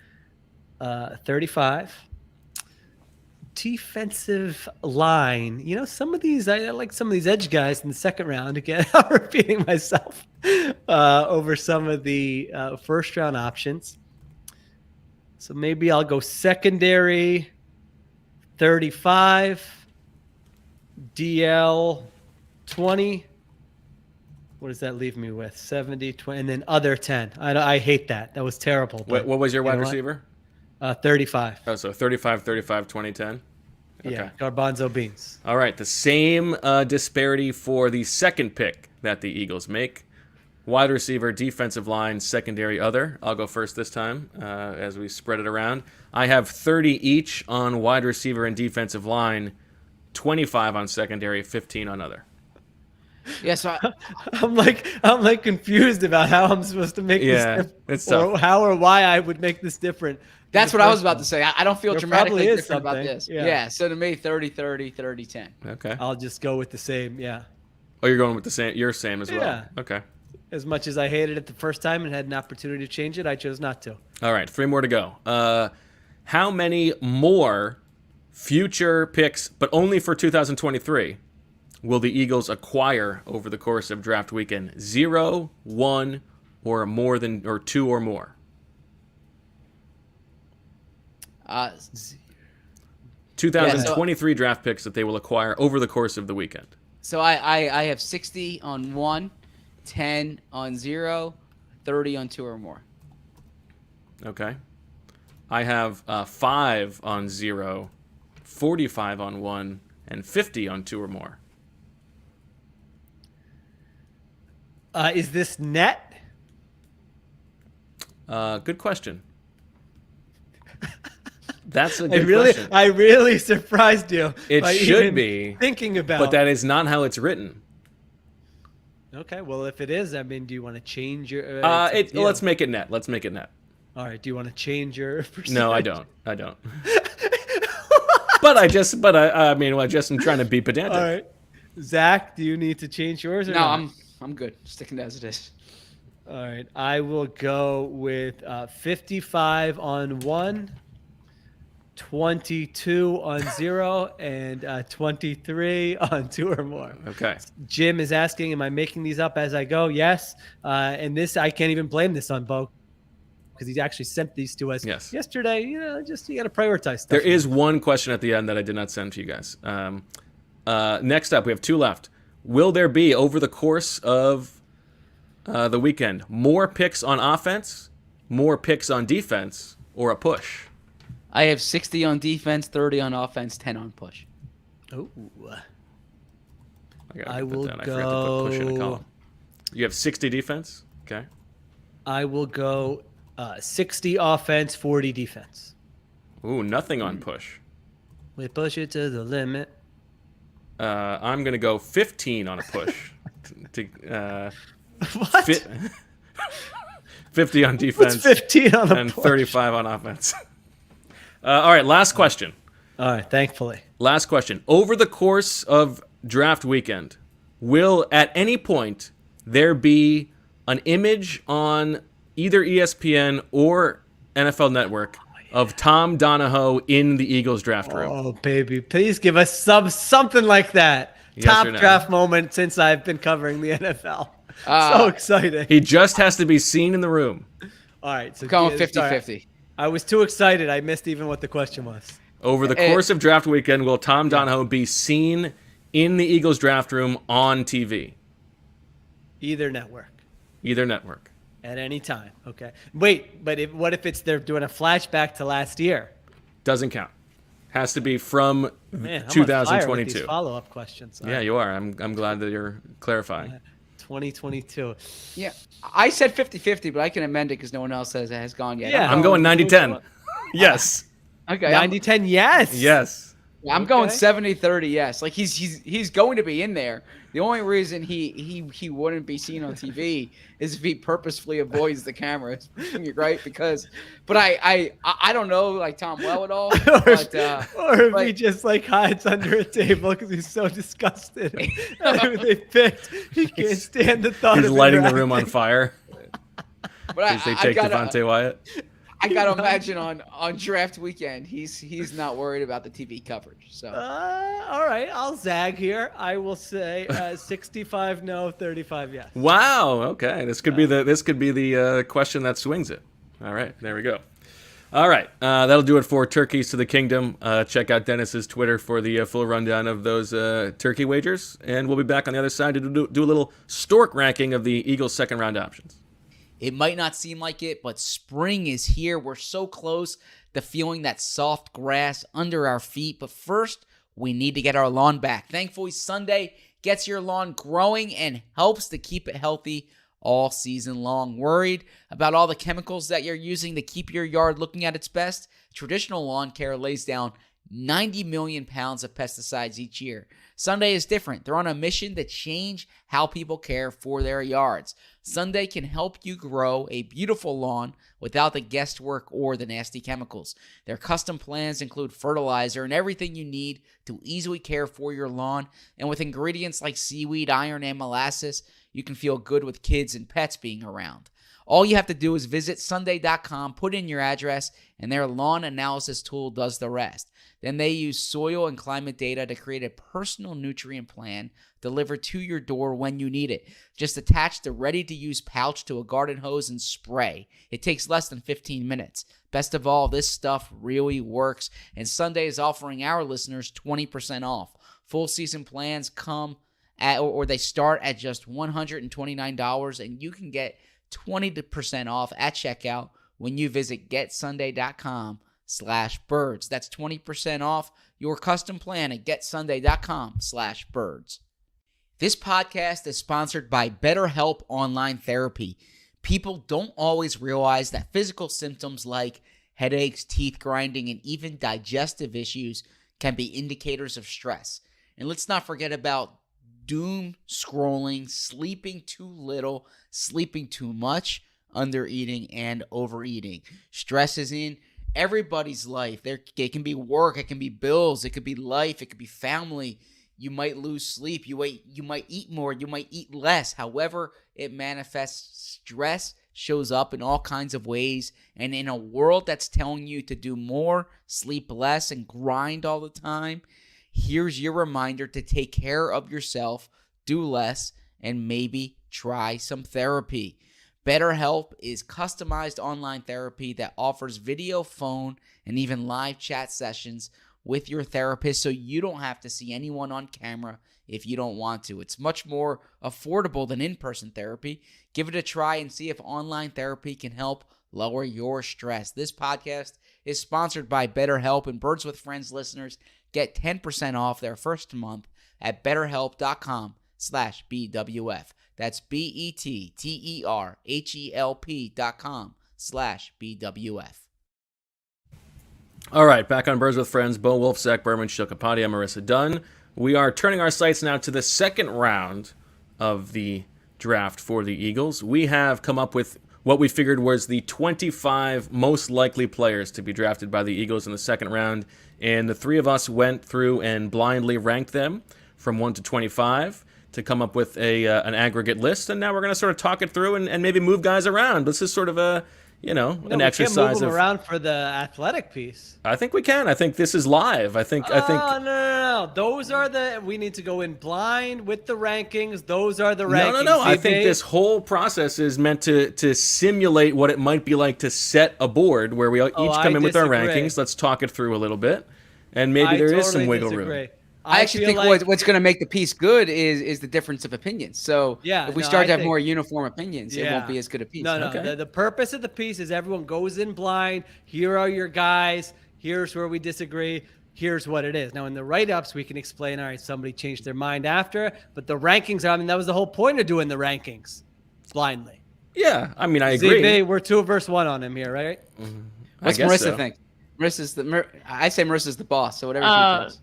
35. Defensive line. Some of these, I like some of these edge guys in the second round. Again, I'm repeating myself over some of the first round options. So maybe I'll go secondary 35, DL 20. What does that leave me with? 70, 20, and then other 10. I hate that. That was terrible. What was your wide receiver? 35. Oh, so 35, 20, 10. Okay. Yeah, Garbanzo beans. All right, the same disparity for the second pick that the Eagles make. Wide receiver, defensive line, secondary, other. I'll go first this time as we spread it around. I have 30 each on wide receiver and defensive line, 25 on secondary, 15 on other. Yeah, so I'm like confused about how I'm supposed to make this it's different, or tough. how or why I would make this different. that's what I was about to say. I don't feel There dramatically probably is different about something. this. Yeah. Yeah, so to me, 30-30, 30-10. Okay. I'll just go with the same. Yeah. Oh, you're going with the same. You're same as well. Yeah. Okay. As much as I hated it the first time and had an opportunity to change it, I chose not to. All right, 3 more to go. How many more future picks, but only for 2023, will the Eagles acquire over the course of draft weekend? 0, 1, or more than, or 2 or more? 2023 draft picks that they will acquire over the course of the weekend. So I have 60 on 1, 10 on 0, 30 on 2 or more. Okay. I have 5 on 0, 45 on 1, and 50 on 2 or more. Is this net? Good question. That's a good question. I really surprised you. It by should even be, thinking about. but that is not how it's written. Okay, well, if it is, I mean, do you want to change your? Let's make it net. Let's make it net. All right. Do you want to change your percentage? No, I don't. But I mean, I just am trying to be pedantic. All right. Zach, do you need to change yours? Or No, not? I'm good. Sticking as it is. All right. I will go with 55 on 1, 22 on 0, and 23 on 2 or more. Okay. Jim is asking, am I making these up as I go? Yes. And this, I can't even blame this on Bo, because he actually sent these to us yesterday. You know, just you got to prioritize stuff. There is one question at the end that I did not send to you guys. Next up, we have 2 left. Will there be, over the course of the weekend, more picks on offense, more picks on defense, or a push? I have 60 on defense, 30 on offense, 10 on push. Oh. I will go. I forgot to put push in a column. You have 60 defense? Okay. I will go 60 offense, 40 defense. Ooh, nothing on push. We push it to the limit. I'm going to go 15 on a push. What? 50 on defense. What's 15 on a and push? 35 on offense. All right, last question. All right, thankfully. Last question. Over the course of draft weekend, will at any point there be an image on either ESPN or NFL Network of Tom Donahoe in the Eagles draft room? Oh, baby, please give us something like that. Yes Top or no? draft moment since I've been covering the NFL. So exciting. He just has to be seen in the room. All right. So Going sorry. 50-50. I was too excited. I missed even what the question was. Over the course of draft weekend, will Tom Donahoe be seen in the Eagles draft room on TV? Either network. Either network. At any time. Okay. Wait, but what if they're doing a flashback to last year? Doesn't count. Has to be from Man, I'm 2022. Follow-up questions. Yeah, you are. I'm glad that you're clarifying. 2022. Yeah, I said 50-50, but I can amend it because no one else has gone yet. Yeah. I'm going 90-10. Yes. Okay. 90-10, yes. Yes. I'm going 70-30. Yes, like he's going to be in there. The only reason he wouldn't be seen on TV is if he purposefully avoids the cameras, right? But I don't know like Tom well at all. Or if he just like hides under a table because he's so disgusted at who they picked. He can't stand the thought He's of lighting the room on fire But as they take Devontae Wyatt. I gotta imagine on draft weekend he's not worried about the TV coverage. So all right, I'll zag here. I will say 65 no, 35 yes. Wow. Okay. This could be the question that swings it. All right. There we go. All right. That'll do it for Turkeys to the Kingdom. Check out Dennis's Twitter for the full rundown of those turkey wagers, and we'll be back on the other side to do a little stork ranking of the Eagles' second round options. it might not seem like it, but spring is here. We're so close to feeling that soft grass under our feet. But first, we need to get our lawn back. Thankfully, Sunday gets your lawn growing and helps to keep it healthy all season long. Worried about all the chemicals that you're using to keep your yard looking at its best? Traditional Lawn Care lays down 90 million pounds of pesticides each year. Sunday is different. They're on a mission to change how people care for their yards. Sunday can help you grow a beautiful lawn without the guesswork or the nasty chemicals. Their custom plans include fertilizer and everything you need to easily care for your lawn. And with ingredients like seaweed, iron, and molasses, you can feel good with kids and pets being around. All you have to do is visit Sunday.com, put in your address, and their lawn analysis tool does the rest. Then they use soil and climate data to create a personal nutrient plan delivered to your door when you need it. Just attach the ready-to-use pouch to a garden hose and spray. It takes less than 15 minutes. Best of all, this stuff really works, and Sunday is offering our listeners 20% off. Full season plans come at, or they start at just $129, and you can get 20% off at checkout when you visit getsunday.com/birds. That's 20% off your custom plan at getsunday.com/birds. This podcast is sponsored by BetterHelp Online Therapy. People don't always realize that physical symptoms like headaches, teeth grinding, and even digestive issues can be indicators of stress. And let's not forget about doom scrolling, sleeping too little, sleeping too much, undereating, and overeating. Stress is in everybody's life. It can be work, it can be bills, it could be life, it could be family. You might lose sleep, you might eat more, you might eat less. However it manifests, stress shows up in all kinds of ways. And in a world that's telling you to do more, sleep less, and grind all the time, here's your reminder to take care of yourself, do less, and maybe try some therapy. BetterHelp is customized online therapy that offers video, phone, and even live chat sessions with your therapist, so you don't have to see anyone on camera if you don't want to. It's much more affordable than in-person therapy. Give it a try and see if online therapy can help lower your stress. This podcast is sponsored by BetterHelp, and Birds with Friends listeners get 10% off their first month at betterhelp.com/BWF. That's BetterHelp.com/BWF. All right, back on Birds with Friends. Bo Wolf, Zach Berman, Sheil Kapadia, Marissa Dunn. We are turning our sights now to the second round of the draft for the Eagles. We have come up with what we figured was the 25 most likely players to be drafted by the Eagles in the second round, and the three of us went through and blindly ranked them from 1 to 25 to come up with an aggregate list, and now we're going to sort of talk it through and maybe move guys around. This is sort of an exercise. Can't move them around for the athletic piece. I think we can. I think this is live. I think. No. Those are we need to go in blind with the rankings. Those are the rankings. No. I think this whole process is meant to simulate what it might be like to set a board where we each come in with our rankings. Let's talk it through a little bit, and maybe there is some wiggle room. I actually think what's going to make the piece good is the difference of opinions. So if we start to have more uniform opinions, it won't be as good a piece. No. Okay. The purpose of the piece is everyone goes in blind. Here are your guys. Here's where we disagree. Here's what it is. Now, in the write-ups, we can explain, all right, somebody changed their mind after. But the rankings, that was the whole point of doing the rankings blindly. Yeah, I agree. ZB, we're 2 versus 1 on him here, right? Mm-hmm. What's Marissa think? I say Marissa's the boss, so whatever she thinks.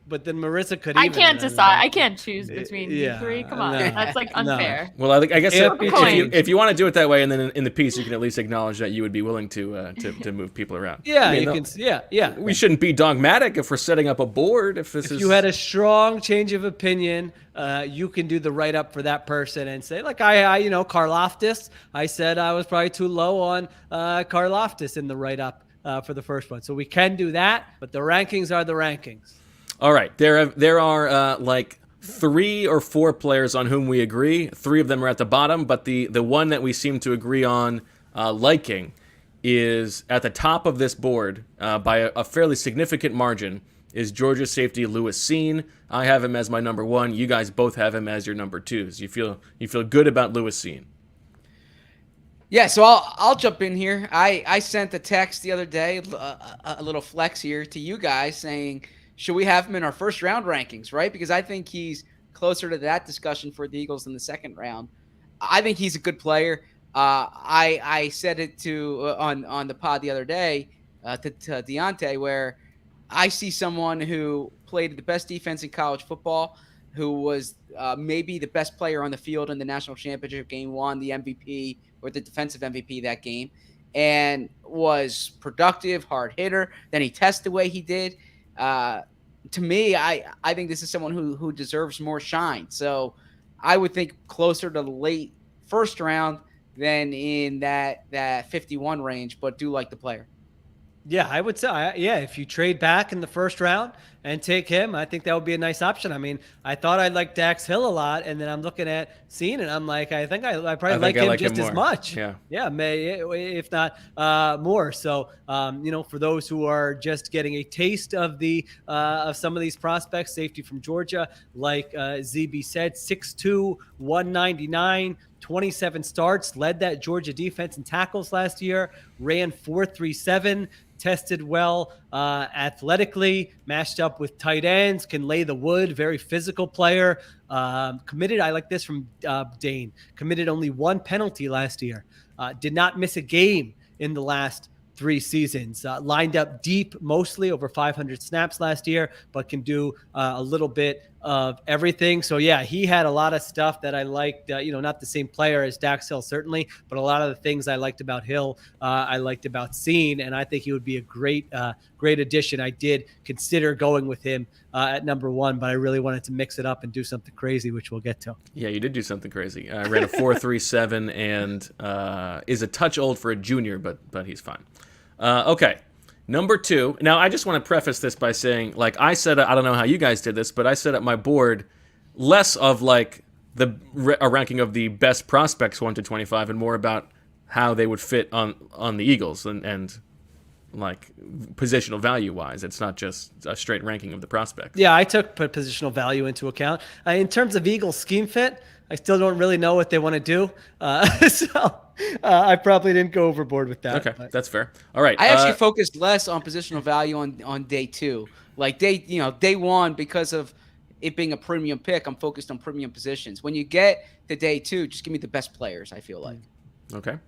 But then Marissa could. I can't decide. I can't choose between you three. Come on, that's unfair. No. Well, I guess if you want to do it that way, and then in the piece you can at least acknowledge that you would be willing to move people around. Yeah, We shouldn't be dogmatic if we're setting up a board. If you had a strong change of opinion, you can do the write up for that person and say, like I Karlaftis. I said I was probably too low on Karlaftis in the write up for the first one, so we can do that. But the rankings are the rankings. All right, there are like 3 or 4 players on whom we agree. 3 of them are at the bottom, but the one that we seem to agree on liking is at the top of this board by a fairly significant margin is Georgia safety Lewis Cine. I have him as my number 1. You guys both have him as your number 2. So you feel good about Lewis Cine. Yeah, so I'll jump in here. I sent a text the other day, a little flex here to you guys saying, should we have him in our first round rankings, right? Because I think he's closer to that discussion for the Eagles in the second round. I think he's a good player. I said it on the pod the other day to Deontay, where I see someone who played the best defense in college football, who was maybe the best player on the field in the national championship game, won the MVP or the defensive MVP that game, and was productive, hard hitter. Then he tests the way he did. To me, I think this is someone who deserves more shine. So I would think closer to the late first round than in that 51 range, but do like the player. Yeah, I would say, if you trade back in the first round and take him, I think that would be a nice option. I mean, I thought I'd like Dax Hill a lot, and then I'm looking at seeing it. I'm like, I think I probably like him just as much. Yeah, if not more. So, for those who are just getting a taste of the of some of these prospects, safety from Georgia, like ZB said, 6'2", 199. 27 starts, led that Georgia defense in tackles last year, ran 4.37, tested well athletically, matched up with tight ends, can lay the wood, very physical player. Committed, I like this from Dane, committed only one penalty last year, did not miss a game in the last 3 seasons, lined up deep, mostly over 500 snaps last year, but can do a little bit of everything. So yeah, he had a lot of stuff that I liked, not the same player as Dax Hill, certainly, but a lot of the things I liked about Hill, I liked about Scene, and I think he would be a great addition. I did consider going with him at number 1, but I really wanted to mix it up and do something crazy, which we'll get to. Yeah, you did do something crazy. I ran a 4.37 and is a touch old for a junior, but he's fine. Okay. Number 2. Now, I just want to preface this by saying, like I said, I don't know how you guys did this, but I set up my board less of like a ranking of the best prospects 1 to 25 and more about how they would fit on the Eagles and like positional value wise. It's not just a straight ranking of the prospects. Yeah, I took positional value into account. In terms of Eagles scheme fit, I still don't really know what they want to do. So I probably didn't go overboard with that. Okay, that's fair. All right. I actually focused less on positional value on day 2. Like day 1, because of it being a premium pick, I'm focused on premium positions. When you get to day 2, just give me the best players, I feel like. Okay.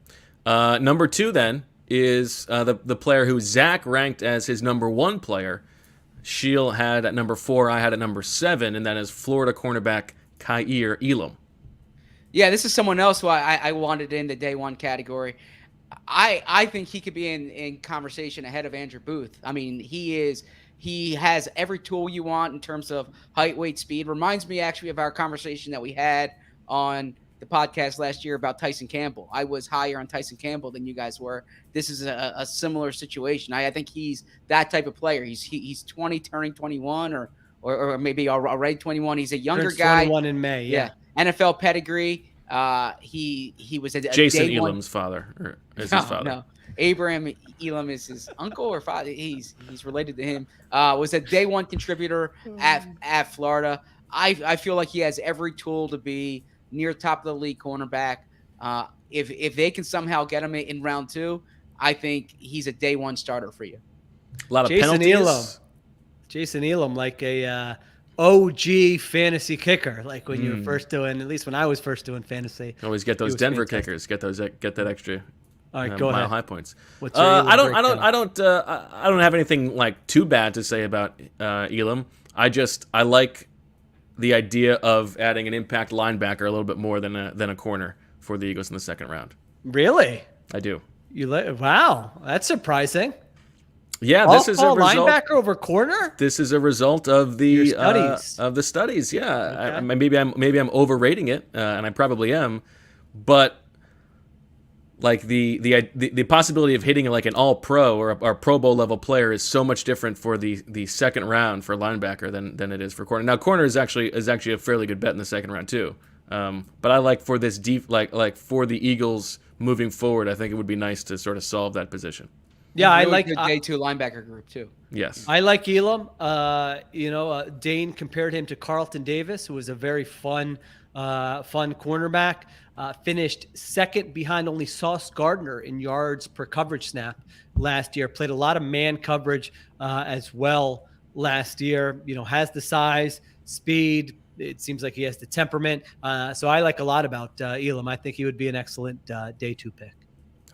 Number 2 then is the player who Zach ranked as his number 1 player. Sheil had at number 4, I had at number 7, and that is Florida cornerback Kaiir Elam. Yeah, this is someone else who I wanted in the day 1 category. I think he could be in conversation ahead of Andrew Booth. I mean, he has every tool you want in terms of height, weight, speed. Reminds me actually of our conversation that we had on the podcast last year about Tyson Campbell. I was higher on Tyson Campbell than you guys were. This is a similar situation. I think he's that type of player. He's 20, turning 21, or maybe already 21. He's a younger guy. 21 in May. Yeah. NFL pedigree. He was a Jason Elam's father, or is his father? No, Abraham Elam is his uncle or father. He's related to him. Was a day 1 contributor at Florida. I feel like he has every tool to be near top of the league cornerback. If they can somehow get him in round 2, I think he's a day 1 starter for you. A lot of penalties. Jason Elam, like a OG fantasy kicker, like when you were first doing, at least when I was first doing fantasy. Always get those Denver kickers. Get that extra. All right, go ahead. High points. I don't have anything like too bad to say about Elam. I like the idea of adding an impact linebacker a little bit more than a corner for the Eagles in the second round. Really? I do. Wow, that's surprising. Yeah, this is a result. Linebacker over corner. This is a result of the studies. Yeah, Okay. maybe I'm overrating it, and I probably am, but like the possibility of hitting like an All Pro or a Pro Bowl level player is so much different for the second round for linebacker than it is for corner. Now, corner is actually a fairly good bet in the second round too. But I like for this deep like for the Eagles moving forward, I think it would be nice to sort of solve that position. Yeah, I like the day 2 linebacker group too. Yes, I like Elam. Dane compared him to Carlton Davis, who was a very fun cornerback. Finished second behind only Sauce Gardner in yards per coverage snap last year. Played a lot of man coverage as well last year. Has the size, speed. It seems like he has the temperament. So I like a lot about Elam. I think he would be an excellent day 2 pick.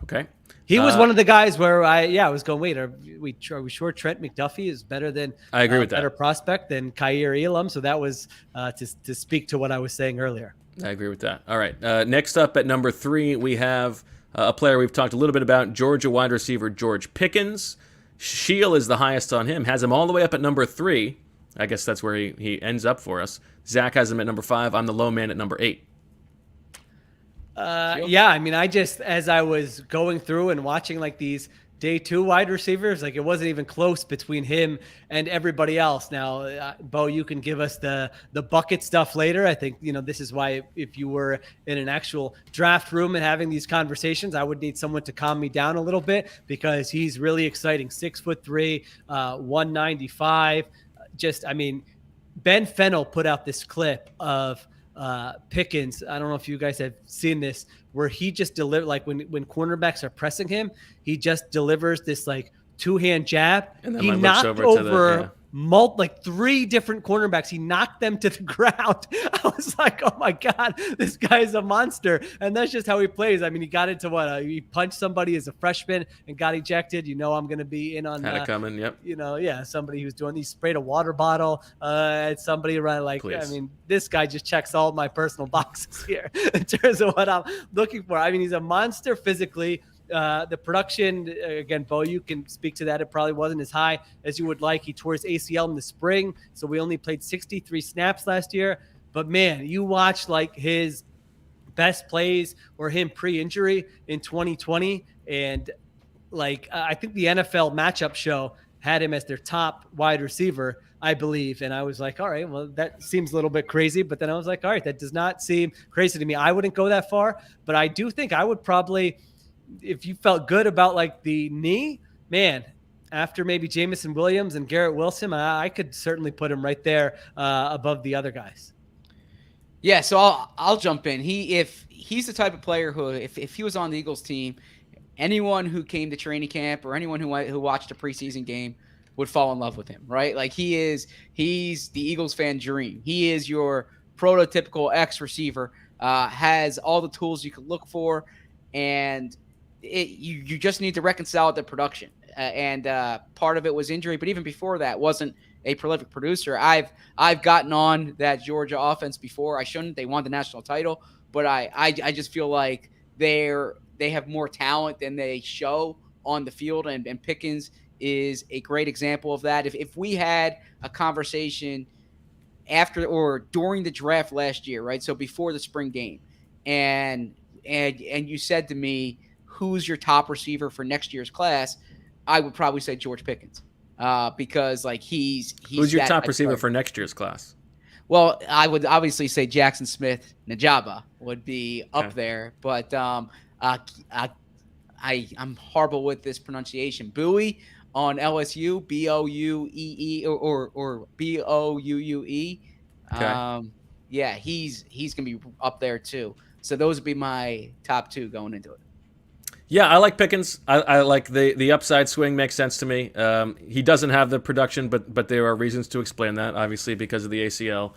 Okay. He was one of the guys where I was going, wait, are we sure Trent McDuffie is better than I agree with better that. prospect than Kyer Elam? So that was to speak to what I was saying earlier. I agree with that. All right. Next up at number 3, we have a player we've talked a little bit about, Georgia wide receiver George Pickens. Sheil is the highest on him, has him all the way up at number 3. I guess that's where he ends up for us. Zach has him at number 5. I'm the low man at number 8. Yeah, I mean, as I was going through and watching like these day 2 wide receivers, like it wasn't even close between him and everybody else. Now, Bo, you can give us the bucket stuff later. I think, this is why if you were in an actual draft room and having these conversations, I would need someone to calm me down a little bit because he's really exciting. 6'3", 195. Ben Fennell put out this clip of Pickens. I don't know if you guys have seen this, where he just delivered, like when cornerbacks are pressing him, he just delivers this like 2-hand jab. And then he looks knocked over yeah. 3 different cornerbacks. He knocked them to the ground. I was like, oh my God, this guy's a monster. And that's just how he plays. I mean, he got into he punched somebody as a freshman and got ejected. I'm going to be in on Had it coming, yep. Somebody who's doing, he sprayed a water bottle at somebody around. Like, Please. I mean, this guy just checks all my personal boxes here in terms of what I'm looking for. I mean, he's a monster physically. The production, again, Bo, you can speak to that. It probably wasn't as high as you would like. He tore his ACL in the spring, so we only played 63 snaps last year. But, man, you watch, like, his best plays or him pre-injury in 2020, and, like, I think the NFL matchup show had him as their top wide receiver, I believe. And I was like, all right, well, that seems a little bit crazy. But then I was like, all right, that does not seem crazy to me. I wouldn't go that far, but I do think I would probably – if you felt good about like the knee, man, after maybe Jamison Williams and Garrett Wilson, I could certainly put him right there above the other guys. Yeah, so I'll jump in. If he's the type of player who, if he was on the Eagles team, anyone who came to training camp or anyone who watched a preseason game would fall in love with him, right? Like he's the Eagles fan dream. He is your prototypical X receiver, has all the tools you could look for, and you just need to reconcile the production. And part of it was injury, but even before that, wasn't a prolific producer. I've gotten on that Georgia offense before. I shouldn't. They won the national title, but I just feel like they have more talent than they show on the field, and Pickens is a great example of that. If we had a conversation after or during the draft last year, right? So before the spring game, and you said to me, who's your top receiver for next year's class, I would probably say George Pickens, because like he's who's your top receiver for next year's class? Well, I would obviously say Jackson Smith Najaba would be up there, but I'm horrible with this pronunciation. Bowie on LSU, Bouee or Bouue. Okay. Yeah, he's gonna be up there too. So those would be my top 2 going into it. Yeah, I like Pickens. I like the upside swing, makes sense to me. He doesn't have the production, but there are reasons to explain that. Obviously, because of the ACL,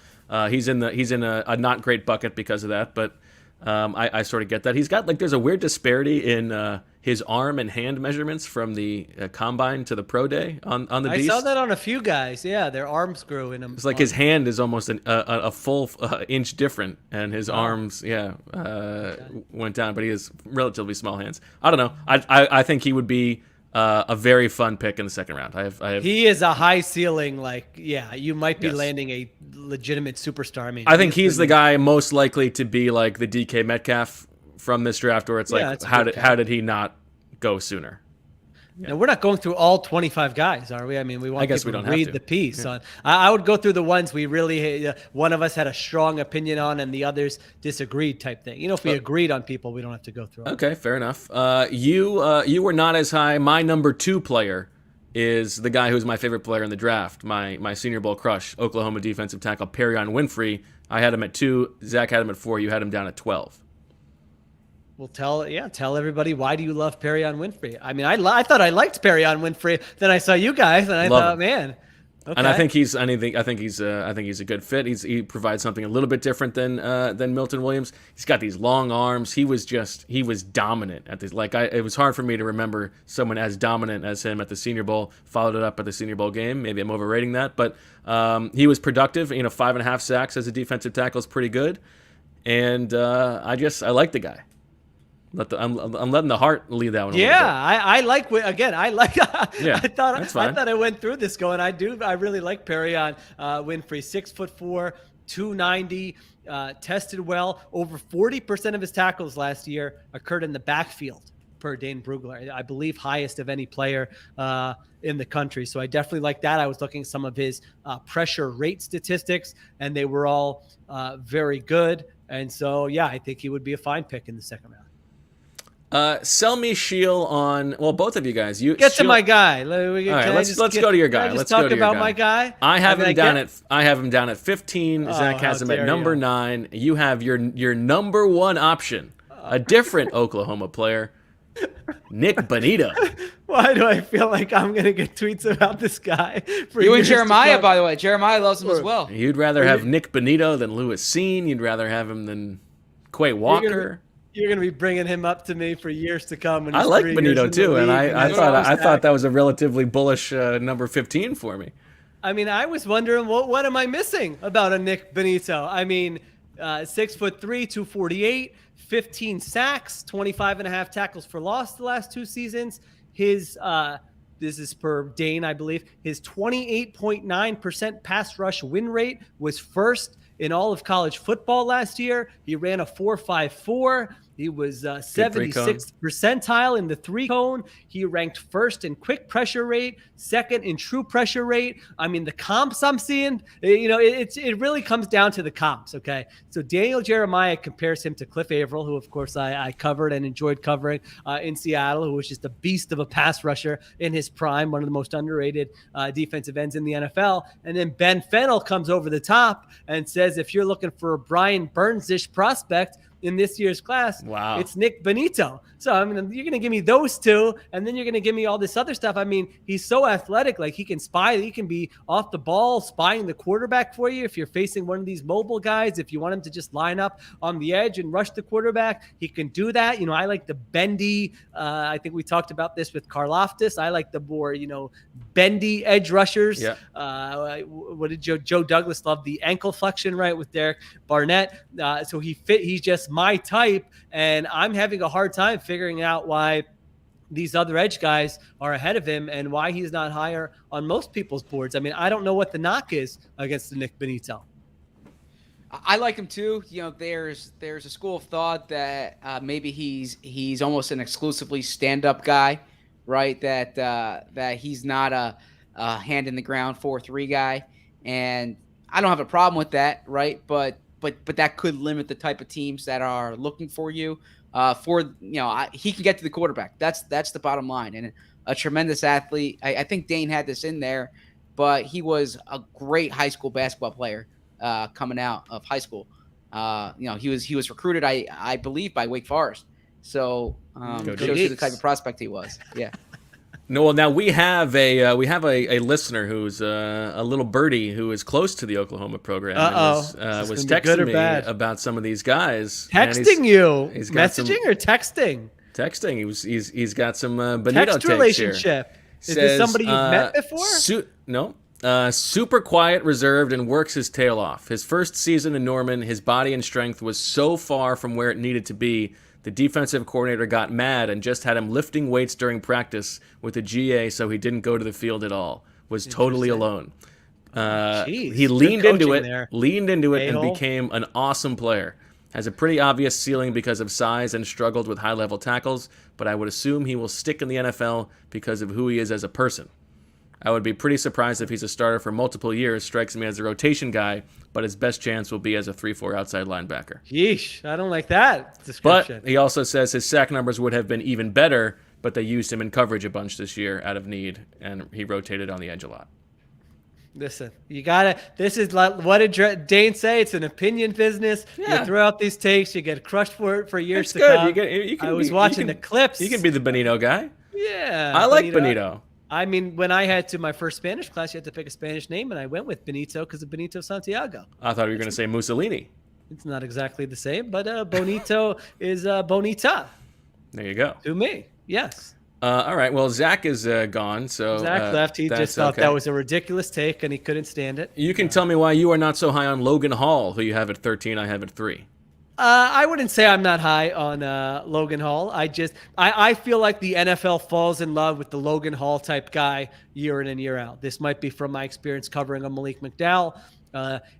he's in a not great bucket because of that. But I sort of get that. He's got there's a weird disparity in his arm and hand measurements from the combine to the pro day on the Beast. I saw that on a few guys. Yeah, their arms grew in him. It's like his hand is almost a full inch different, and his arms, went down. But he has relatively small hands. I don't know. I think he would be a very fun pick in the second round. He is a high ceiling. You might be landing a legitimate superstar. I mean, I think he's the guy most likely to be like the DK Metcalf from this draft, where it's like, how did he not go sooner? Yeah. Now, we're not going through all 25 guys, are we? I mean, we want people to read the piece. Yeah. I would go through the ones we really, one of us had a strong opinion on and the others disagreed type thing. If we agreed on people, we don't have to go through. Okay, fair enough. You were not as high. My number 2 player is the guy who's my favorite player in the draft, my Senior Bowl crush, Oklahoma defensive tackle Perrion Winfrey. I had him at 2. Zach had him at 4. You had him down at 12. Well, tell everybody, why do you love Perrion Winfrey? I mean, I thought I liked Perrion Winfrey. Then I saw you guys, and I thought, man, Okay. And I think he's a good fit. He provides something a little bit different than Milton Williams. He's got these long arms. He was dominant at this. It was hard for me to remember someone as dominant as him at the Senior Bowl. Followed it up at the Senior Bowl game. Maybe I'm overrating that, but he was productive. 5.5 sacks as a defensive tackle is pretty good. And I like the guy. I'm letting the heart lead that one. Yeah, I like. Yeah, I thought I went through this going. I really like Perion Winfrey. 6'4", 290, tested well. Over 40% of his tackles last year occurred in the backfield, per Dane Brugler. I believe highest of any player in the country. So I definitely like that. I was looking at some of his pressure rate statistics, and they were all very good. And so, yeah, I think he would be a fine pick in the second round. Sell me Sheil on. Well, both of you guys. Get to my guy. All right, let's go to your guy. Let's talk about my guy. I have him down at 15. Zach has him at number 9. You have your number 1 option, a different Oklahoma player, Nick Bonito. Why do I feel like I'm going to get tweets about this guy? You and Jeremiah, by the way. Jeremiah loves him as well. You'd rather have Nick Bonito than Lewis Seen. You'd rather have him than Quay Walker. You're going to be bringing him up to me for years to come. I like Bonito too, and I thought that was a relatively bullish number 15 for me. I mean, I was wondering what am I missing about a Nick Bonito? I mean, 6'3", 248, 15 sacks, 25.5 tackles for loss the last 2 seasons. His this is per Dane, I believe. His 28.9% pass rush win rate was first in all of college football last year. He ran a 4.54. He was 76th percentile in the 3-cone. He ranked first in quick pressure rate, second in true pressure rate. I mean, the comps I'm seeing, it really comes down to the comps, okay? So Daniel Jeremiah compares him to Cliff Averill, who, of course, I covered and enjoyed covering in Seattle, who was just a beast of a pass rusher in his prime, one of the most underrated defensive ends in the NFL. And then Ben Fennell comes over the top and says, if you're looking for a Brian Burns-ish prospect in this year's class, wow, it's Nick Bonito. So, I mean, you're going to give me those two, and then you're going to give me all this other stuff. I mean, he's so athletic. Like, he can spy. He can be off the ball, spying the quarterback for you if you're facing one of these mobile guys. If you want him to just line up on the edge and rush the quarterback, he can do that. I like the bendy. I think we talked about this with Karlaftis. I like the more, bendy edge rushers. Yeah. What did Joe Douglas love? The ankle flexion, right, with Derek Barnett. So he's just my type, and I'm having a hard time figuring out why these other edge guys are ahead of him and why he's not higher on most people's boards. I mean, I don't know what the knock is against the Nick Bonito. I like him too. There's a school of thought that maybe he's almost an exclusively stand-up guy, right? That he's not a hand in the ground 4-3 guy, and I don't have a problem with that, right? But that could limit the type of teams that are looking for you. He can get to the quarterback. That's the bottom line. And a tremendous athlete. I think Dane had this in there, but he was a great high school basketball player coming out of high school. He was recruited, I believe, by Wake Forest. So shows you the type of prospect he was. Yeah. No, well, now we have a listener who's a little birdie who is close to the Oklahoma program. And was texting me about some of these guys. Texting you, messaging or texting? Texting. He's got some Bonito text relationship. Is this somebody you've met before? No. Super quiet, reserved, and works his tail off. His first season in Norman, his body and strength was so far from where it needed to be. The defensive coordinator got mad and just had him lifting weights during practice with a GA, so he didn't go to the field at all. Was totally alone. He leaned into it, and became an awesome player. Has a pretty obvious ceiling because of size and struggled with high-level tackles, but I would assume he will stick in the NFL because of who he is as a person. I would be pretty surprised if he's a starter for multiple years. Strikes me as a rotation guy, but his best chance will be as a 3-4 outside linebacker. Yeesh, I don't like that description. But he also says his sack numbers would have been even better, but they used him in coverage a bunch this year out of need, and he rotated on the edge a lot. Listen, you gotta. This is like, what did Dane say? It's an opinion business. Yeah. You throw out these takes, you get crushed for it for years to come. I was watching the clips. You can be the Bonito guy. Yeah, I like Bonito. I mean, when I had to my first Spanish class, you had to pick a Spanish name, and I went with Benito because of Benito Santiago. I thought you were going to say Mussolini. It's not exactly the same, but Bonito is Bonita. There you go. To me, yes. All right. Well, Zach is gone, so Zach left. He just thought that was a ridiculous take, and he couldn't stand it. You can tell me why you are not so high on Logan Hall, who you have at 13. I have at 3. I wouldn't say I'm not high on Logan Hall. I feel like the NFL falls in love with the Logan Hall type guy year in and year out. This might be from my experience covering a Malik McDowell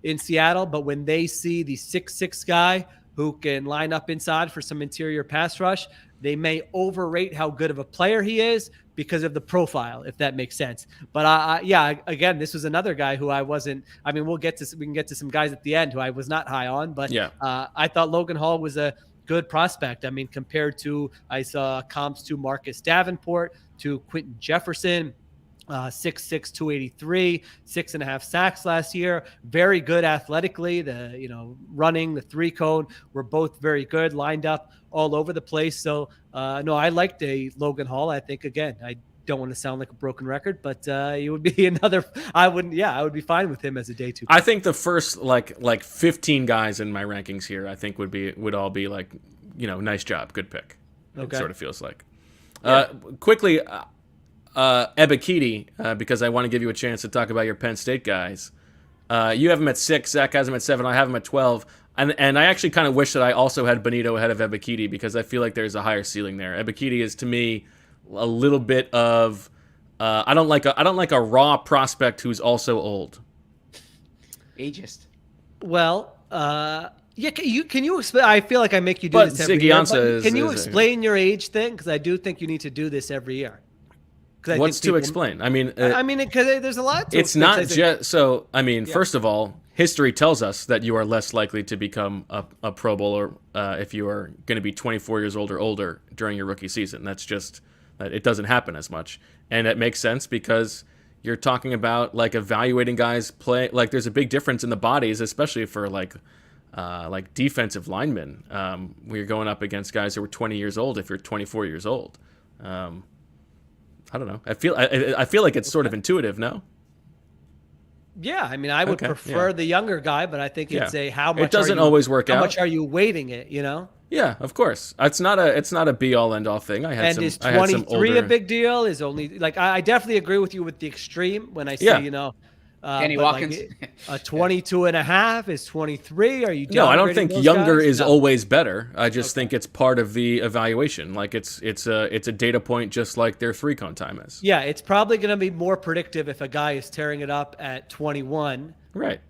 in Seattle, but when they see the 6'6" guy who can line up inside for some interior pass rush, they may overrate how good of a player he is because of the profile, if that makes sense. But again, this was another guy who I wasn't. I mean, we can get to some guys at the end who I was not high on, but I thought Logan Hall was a good prospect. I mean, compared to, I saw comps to Marcus Davenport, to Quentin Jefferson. 6'6", 283, 6.5 sacks last year. Very good athletically. Running, the 3-cone were both very good, lined up all over the place. So, no, I liked Logan Hall. I think, again, I don't want to sound like a broken record, but it would be another. I would be fine with him as a day 2. I think the first like 15 guys in my rankings here, I think would all be like, nice job, good pick. Okay. It sort of feels like. Yeah. Quickly. Ebikidi, because I want to give you a chance to talk about your Penn State guys. You have him at 6, Zach has him at 7, I have him at 12. And I actually kind of wish that I also had Benito ahead of Ebikidi because I feel like there's a higher ceiling there. Ebikidi is, to me, a little bit of I don't like a raw prospect who's also old. Ageist. Well, can you explain? I feel like I make you do this every year. Can you explain your age thing? Because I do think you need to do this every year. What's to explain? I mean, because there's a lot to it's explain. Not just so. I mean, first of all, history tells us that you are less likely to become a Pro Bowler if you are going to be 24 years old or older during your rookie season. That's just it doesn't happen as much, and it makes sense because you're talking about like evaluating guys play. Like, there's a big difference in the bodies, especially for like defensive linemen. Where you're going up against guys who are 20 years old if you're 24 years old. I don't know. I feel like it's sort of intuitive, no? Yeah, I mean, I would prefer the younger guy, but I think it's how much. It doesn't always work out. How much are you weighting it? Yeah, of course. It's not a be all end all thing. Is 23 a big deal? Is only like I definitely agree with you with the extreme when I say Kenny Watkins. A 22.5 is 23. Are you? No, I don't think younger is always better. I just think it's part of the evaluation. Like it's a data point, just like their 3-cone time is. Yeah, it's probably going to be more predictive if a guy is tearing it up at 21, right?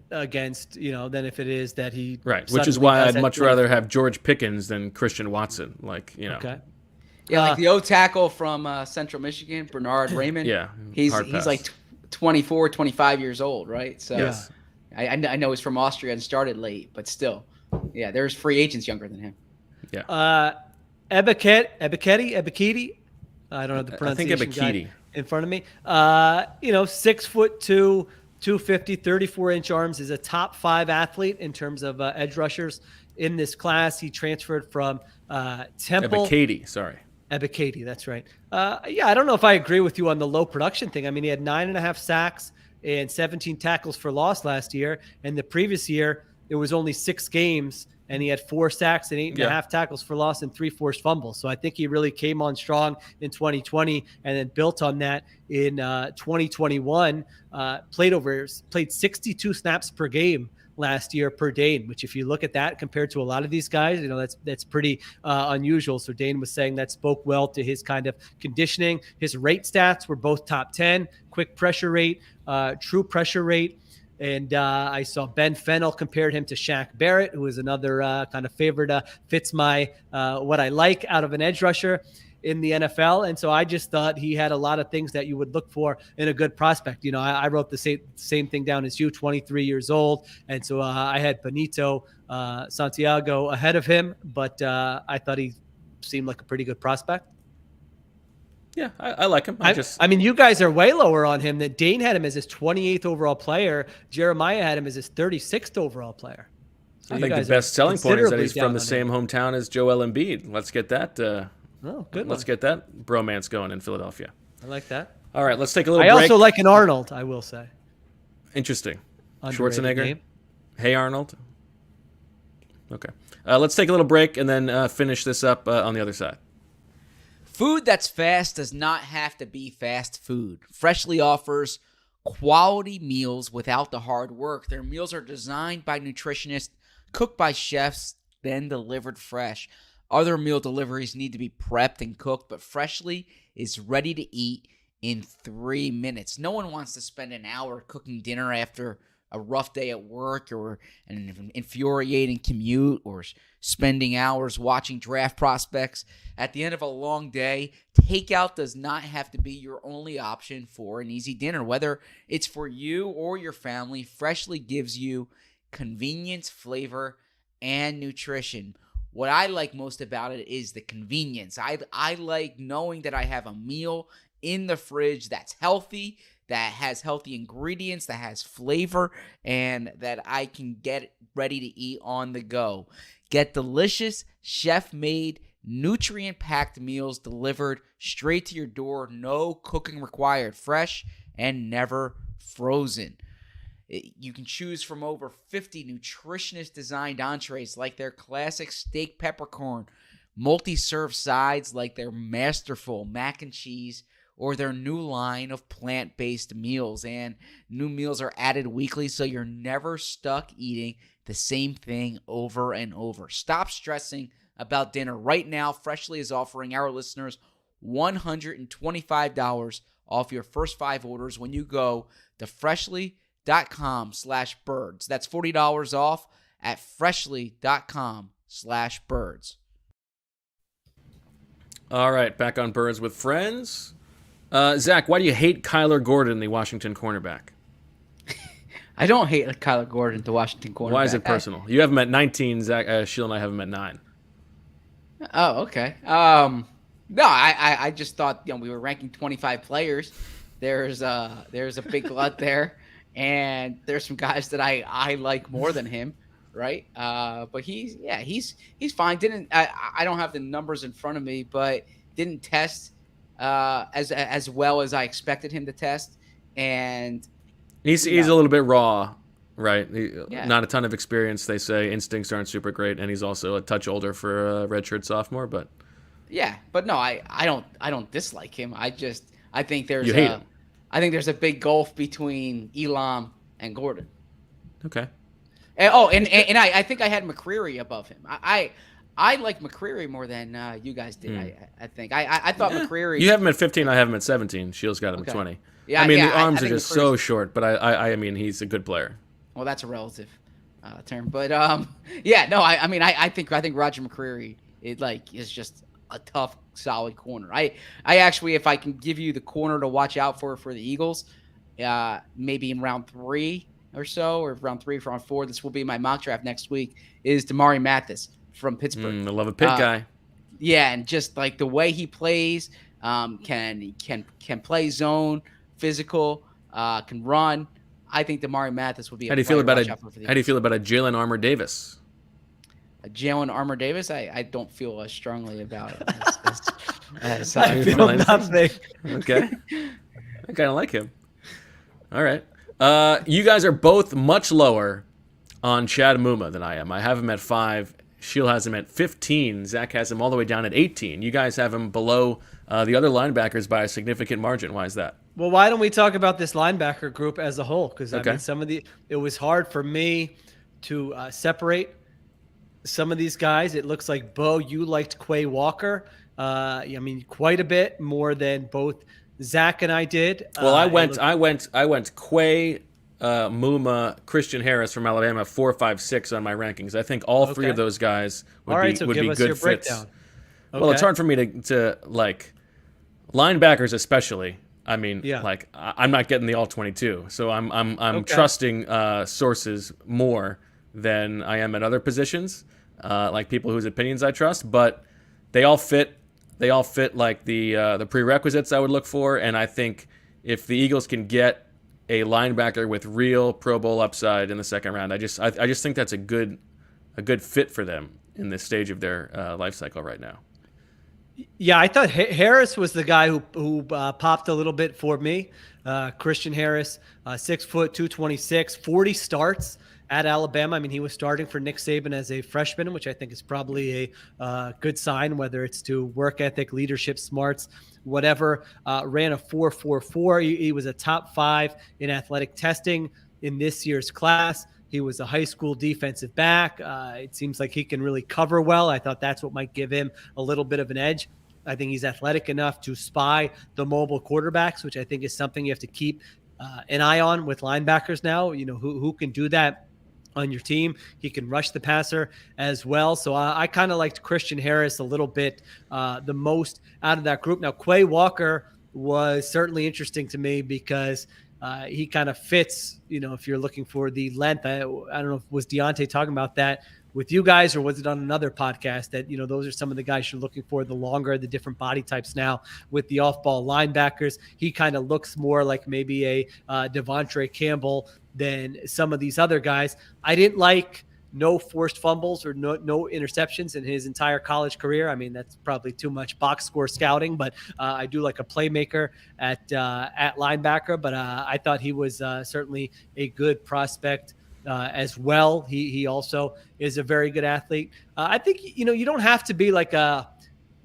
Against than if it is that he which is why I'd much rather have George Pickens than Christian Watson. Okay. Yeah, like the O tackle from Central Michigan, Bernard Raymond. Yeah, he's like 24, 25 years old, right? So yes. I know he's from Austria and started late, but still, there's free agents younger than him. Yeah. Ebikidi. I don't know the pronunciation. I think Ebikidi in front of me. 6'2", 250, 34-inch arms, is a top 5 athlete in terms of edge rushers in this class. He transferred from Temple. Ebikidi, that's right. I don't know if I agree with you on the low production thing. I mean, he had 9.5 sacks and 17 tackles for loss last year. And the previous year, it was only 6 games, and he had 4 sacks and 8.5 tackles for loss and 3 forced fumbles. So I think he really came on strong in 2020 and then built on that in 2021. Played 62 snaps per game last year per Dane, which if you look at that compared to a lot of these guys, that's pretty unusual. So Dane was saying that spoke well to his kind of conditioning. His rate stats were both top 10, quick pressure rate, true pressure rate. And I saw Ben Fennell compared him to Shaq Barrett, who is another kind of favorite, fits my what I like out of an edge rusher in the NFL. And so I just thought he had a lot of things that you would look for in a good prospect. I wrote the same thing down as you, 23 years old. And so I had Benito Santiago ahead of him, but I thought he seemed like a pretty good prospect. Yeah, I like him. I mean, you guys are way lower on him. That Dane had him as his 28th overall player. Jeremiah had him as his 36th overall player. So I think the best selling point is that he's from the same hometown as Joel Embiid. Let's get that. Let's get that bromance going in Philadelphia. I like that. All right, let's take a little I break. also like an Arnold, I will say. Interesting. Underrated Schwarzenegger. name. Hey, Arnold. Okay. Let's take a little break and then finish this up on the other side. Food that's fast does not have to be fast food. Freshly offers quality meals without the hard work. Their meals are designed by nutritionists, cooked by chefs, then delivered fresh. Other meal deliveries need to be prepped and cooked, but Freshly is ready to eat in 3 minutes. No one wants to spend an hour cooking dinner after a rough day at work or an infuriating commute or spending hours watching draft prospects. At the end of a long day, takeout does not have to be your only option for an easy dinner. Whether it's for you or your family, Freshly gives you convenience, flavor, and nutrition. What I like most about it is the convenience. I like knowing that I have a meal in the fridge that's healthy, that has healthy ingredients, that has flavor, and that I can get ready to eat on the go. Get delicious, chef-made, nutrient-packed meals delivered straight to your door. No cooking required. Fresh and never frozen. You can choose from over 50 nutritionist-designed entrees like their classic steak peppercorn, multi-serve sides like their masterful mac and cheese, or their new line of plant-based meals. And new meals are added weekly, so you're never stuck eating the same thing over and over. Stop stressing about dinner. Right now, Freshly is offering our listeners $125 off your first 5 orders when you go to freshly.com/birds. That's $40 off at freshly.com/birds. All right, back on Birds with Friends. Zach, why do you hate Kyler Gordon, the Washington cornerback? I don't hate Kyler Gordon, the Washington cornerback. Why is it personal? You have him at 19, Zach. Sheil and I have him at 9. Oh, okay. No, I just thought we were ranking 25 players. There's a big glut there, and there's some guys that I like more than him, right? But he's fine. I don't have the numbers in front of me, but didn't test as well as I expected him to test, and he's a little bit raw, right? Not a ton of experience. They say instincts aren't super great, and he's also a touch older for a redshirt sophomore. But but no, I don't dislike him. I think there's hate him. I think there's a big gulf between Elam and Gordon. Okay. And I think I had McCreary above him. I like McCreary more than you guys did. I think I thought McCreary. You have him at 15. I have him at 17. Sheil's got him at 20. Yeah, the arms I are just so short, but I mean, he's a good player. Well, that's a relative term, but I think Roger McCreary is just a tough, solid corner. I actually, if I can give you the corner to watch out for the Eagles, maybe in round 3 or so, or round 3 for round 4, this will be my mock draft next week, is Damari Mathis from Pittsburgh. I love a Pitt guy. Yeah, and just like the way he plays, can play zone, physical, can run. I think Damari Mathis would be. How do you feel about a Jalen Armour Davis? A Jalen Armour Davis? I don't feel as strongly about it. As I feel nothing. Okay, I kind of like him. All right, you guys are both much lower on Chad Muma than I am. I have him at 5. Sheil has him at 15. Zach has him all the way down at 18. You guys have him below the other linebackers by a significant margin. Why is that? Well, why don't we talk about this linebacker group as a whole? Because Okay. I mean, it was hard for me to separate some of these guys. It looks like, Bo, you liked Quay Walker. I mean, quite a bit more than both Zach and I did. Well, I went Quay, Muma, Christian Harris from Alabama, 4, 5, 6 on my rankings. I think all 3 of those guys would be good fits. Okay. Well, it's hard for me to like linebackers, especially. I mean, I'm not getting the all 22, so I'm trusting sources more than I am at other positions, like people whose opinions I trust. But they all fit. They all fit like the prerequisites I would look for, and I think if the Eagles can get a linebacker with real Pro Bowl upside in the second round, I just think that's a good fit for them in this stage of their life cycle right now. Yeah, I thought Harris was the guy who popped a little bit for me. Christian Harris, 6 foot, 226, 40 starts at Alabama. I mean, he was starting for Nick Saban as a freshman, which I think is probably a good sign, whether it's to work ethic, leadership, smarts, whatever. Ran a 4.44. He was a top 5 in athletic testing in this year's class. He was a high school defensive back. It seems like he can really cover well. I thought that's what might give him a little bit of an edge. I think he's athletic enough to spy the mobile quarterbacks, which I think is something you have to keep an eye on with linebackers now. You know, who can do that on your team. He can rush the passer as well. So I kind of liked Christian Harris a little bit the most out of that group. Now, Quay Walker was certainly interesting to me because he kind of fits, you know, if you're looking for the length. I don't know, was Deontay talking about that with you guys, or was it on another podcast that, you know, those are some of the guys you're looking for, the longer, the different body types now with the off-ball linebackers. He kind of looks more like maybe a Devontre Campbell than some of these other guys. I didn't like no forced fumbles or no interceptions in his entire college career. I mean, that's probably too much box score scouting, but I do like a playmaker at linebacker. But I thought he was certainly a good prospect as well. He also is a very good athlete. I think, you know, you don't have to be like a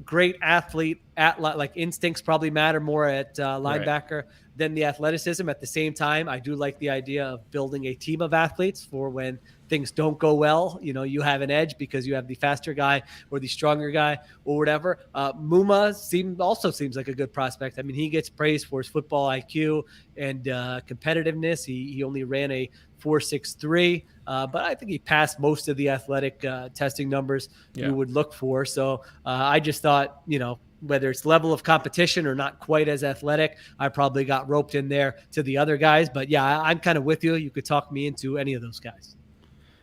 great athlete at like instincts probably matter more at linebacker than the athleticism. At the same time, I do like the idea of building a team of athletes for when things don't go well. You know, you have an edge because you have the faster guy or the stronger guy or whatever. Muma also seems like a good prospect. I mean, he gets praised for his football IQ and competitiveness. He only ran a 4.63, but I think he passed most of the athletic testing numbers you would look for. So I just thought, you know, whether it's level of competition or not quite as athletic, I probably got roped in there to the other guys. But yeah, I'm kind of with you. You could talk me into any of those guys.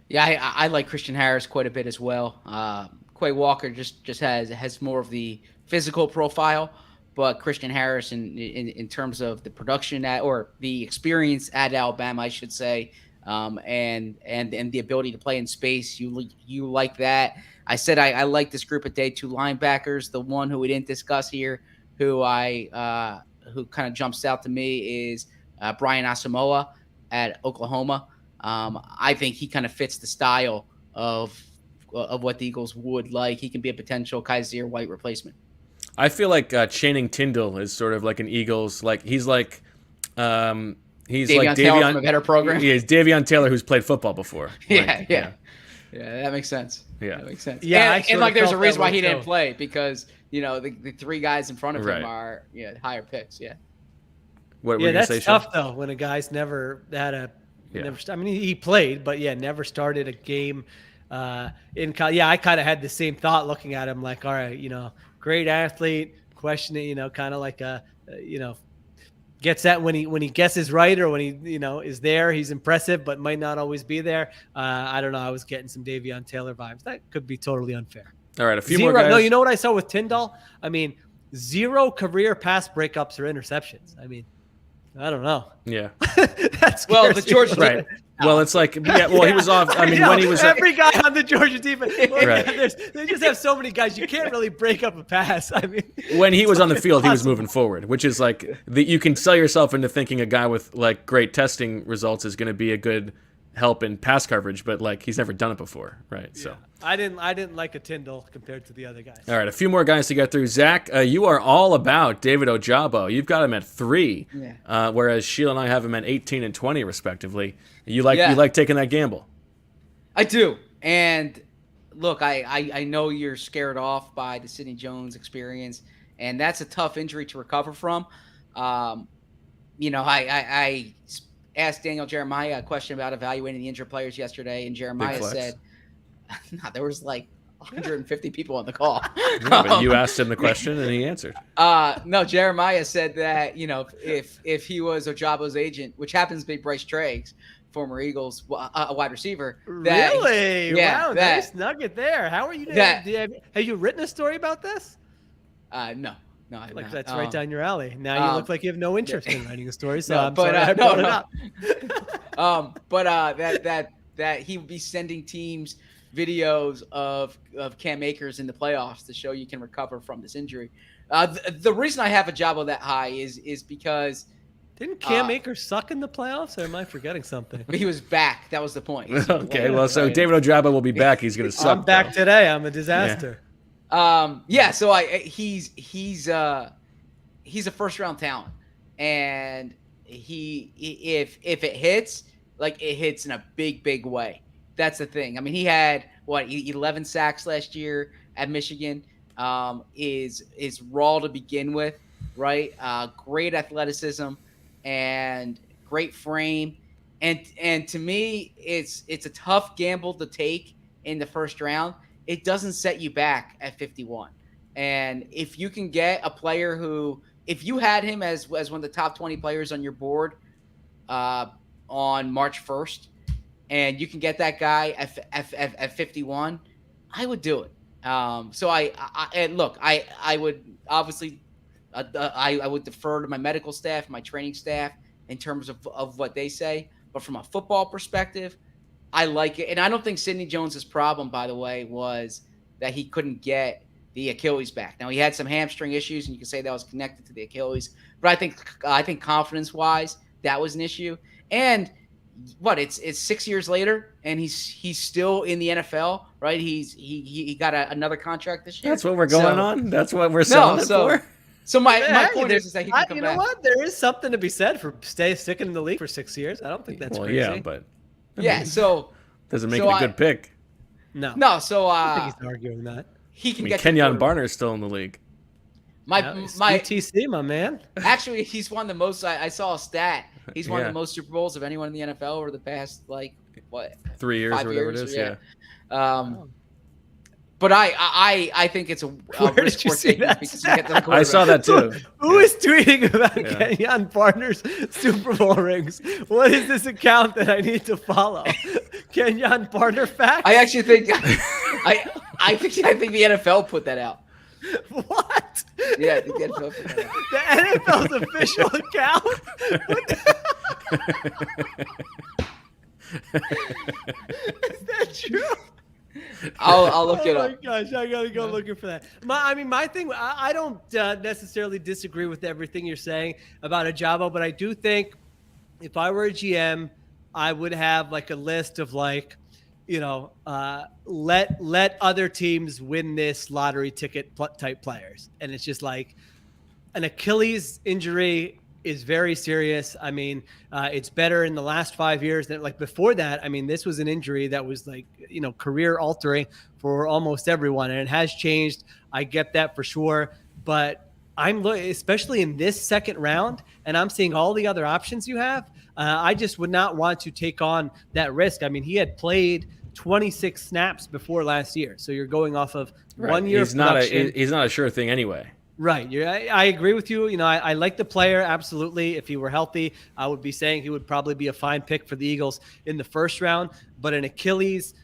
Yeah, I like Christian Harris quite a bit as well. Quay Walker just has more of the physical profile, but Christian Harris in terms of the production or the experience at Alabama, I should say, and the ability to play in space, you like that. I said I like this group of day 2 linebackers. The one who we didn't discuss here, who kind of jumps out to me is Brian Asamoah at Oklahoma. I think he kind of fits the style of what the Eagles would like. He can be a potential Kaiser White replacement. I feel like Channing Tindall is sort of like an Eagles, like he's like Davion Taylor from a better program. Yeah, he's Davion Taylor who's played football before. Yeah, that makes sense. Yeah, that makes sense. Yeah, and like there's a reason why he didn't play, because you know the 3 guys in front of him are higher picks. Yeah. What were you that's say, tough though when a guy's never had a. Never. I mean, he played, but never started a game in college. Yeah, I kind of had the same thought looking at him, like, all right, you know, great athlete, questioning, you know, kind of like gets that when he guesses right or when he, you know, is there, he's impressive, but might not always be there. I don't know. I was getting some Davion Taylor vibes. That could be totally unfair. All right, a few more guys. No, you know what I saw with Tyndall? I mean, 0 career pass breakups or interceptions. I mean, I don't know. Yeah. That's well, the Georgia right. Well, it's like, he was off. I mean, when he was every guy on the Georgia defense, they just have so many guys. You can't really break up a pass. I mean, when he was on the field, he was moving forward, which is like you can sell yourself into thinking a guy with like great testing results is going to be a good help in pass coverage, but like he's never done it before, right? Yeah. So I didn't like a Tyndall compared to the other guys. All right, a few more guys to get through. Zach, you are all about David Ojabo. You've got him at 3, whereas Sheil and I have him at 18 and 20 respectively. You like taking that gamble? I do. And look, I know you're scared off by the Sidney Jones experience, and that's a tough injury to recover from. You know, I asked Daniel Jeremiah a question about evaluating the injured players yesterday, and Jeremiah said, "No, there was like 150 people on the call." Yeah, but you asked him the question, and he answered. No, Jeremiah said that, you know, if he was Ojabo's agent, which happens to be Bryce Triggs, former Eagles wide receiver. Really? Wow, nice nugget there. How are you doing? Have you written a story about this? No. No, I like that's right down your alley. Now you look like you have no interest in writing a story, so I'm sorry I brought it up. But that he would be sending teams videos of Cam Akers in the playoffs to show you can recover from this injury. The reason I have a Ajabo that high is because didn't Cam Akers suck in the playoffs, or am I forgetting something? He was back. That was the point. Okay, well, so David Ojabo will be back. He's going to suck. I'm back today. I'm a disaster. Yeah. So he's a first round talent, and if it hits, like it hits in a big way. That's the thing. I mean, he had 11 sacks last year at Michigan. Is raw to begin with, right? Great athleticism and great frame, and to me, it's a tough gamble to take in the first round. It doesn't set you back at 51, and if you can get a player who, if you had him as one of the top 20 players on your board on March 1st, and you can get that guy at 51, I would do it. So I would obviously, I would defer to my medical staff, my training staff in terms of what they say. But from a football perspective, I like it. And I don't think Sidney Jones's problem, by the way, was that he couldn't get the Achilles back. Now, he had some hamstring issues, and you can say that was connected to the Achilles. But I think confidence-wise, that was an issue. And it's 6 years later, and he's still in the NFL, right? He got another contract this year. That's what we're going on. That's what we're selling it for. So my point is that he can come back. You know what? There is something to be said for sticking in the league for 6 years. I don't think that's crazy. Yeah, but so doesn't make it a good pick. No. So I think he's arguing that he can get. Kenyon Barner's still in the league. My UTC, my man. Actually, he's won the most. I saw a stat. He's won the most Super Bowls of anyone in the NFL over the past 3 years or whatever it is. Yeah. But I think it's a risk worth taking because you get the quarterback. I saw that too. Who is tweeting about Kenyon Barner's Super Bowl rings? What is this account that I need to follow? Kenyon Barner facts? I actually think I think the NFL put that out. What? Yeah, I think the NFL put that out. The NFL's official account? Is that true? I'll look it up. Oh my gosh, I gotta go looking for that. My thing, I don't necessarily disagree with everything you're saying about Ajabo, but I do think if I were a GM, I would have a list of let other teams win this lottery ticket type players, and it's just an Achilles injury is very serious. I mean, it's better in the last 5 years than before that. I mean, this was an injury that was career altering for almost everyone, and it has changed. I get that for sure, but especially in this second round, and I'm seeing all the other options you have. I just would not want to take on that risk. I mean, he had played 26 snaps before last year, so you're going off of 1 year. He's not a sure thing anyway. Right. I agree with you. I like the player. Absolutely. If he were healthy, I would be saying he would probably be a fine pick for the Eagles in the first round. But an Achilles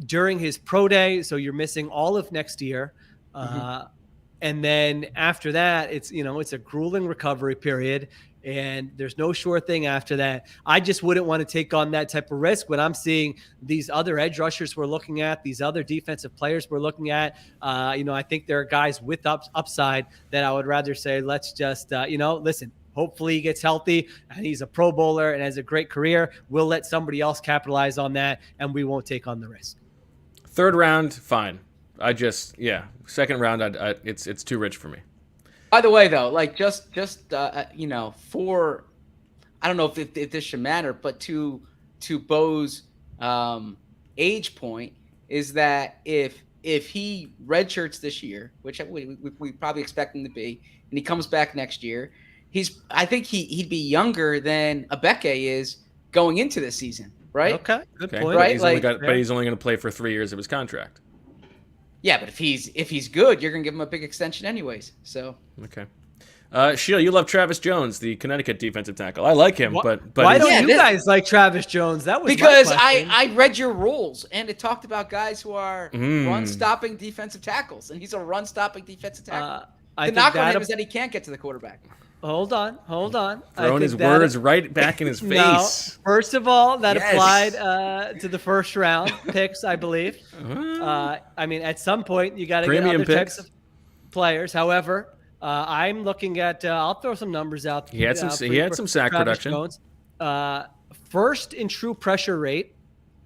during his pro day, so you're missing all of next year. And then after that, it's a grueling recovery period. And there's no sure thing after that. I just wouldn't want to take on that type of risk when I'm seeing these other edge rushers we're looking at, these other defensive players we're looking at. I think there are guys with upside that I would rather say, let's just, listen, hopefully he gets healthy and he's a Pro Bowler and has a great career. We'll let somebody else capitalize on that, and we won't take on the risk. Third round, fine. Second round, it's too rich for me. By the way, though, for I don't know if this should matter, but to Bo's age point is that if he redshirts this year, which we probably expect him to be, and he comes back next year, I think he'd be younger than Abeke is going into this season, right? Okay, good point. Right, but he's only going to play for 3 years of his contract. Yeah, but if he's good, you're gonna give him a big extension anyways. So okay. Sheil, you love Travis Jones, the Connecticut defensive tackle. I like him, but why don't you guys like Travis Jones? That was because I read your rules, and it talked about guys who are run-stopping defensive tackles, and he's a run-stopping defensive tackle. The knock on him is that he can't get to the quarterback. Hold on. Throwing his words right back in his face. No, first of all, that applied to the first round picks, I believe. I mean, at some point, you got to get other types of players. However, I'm looking at. I'll throw some numbers out. He had some sack production. Jones. First in true pressure rate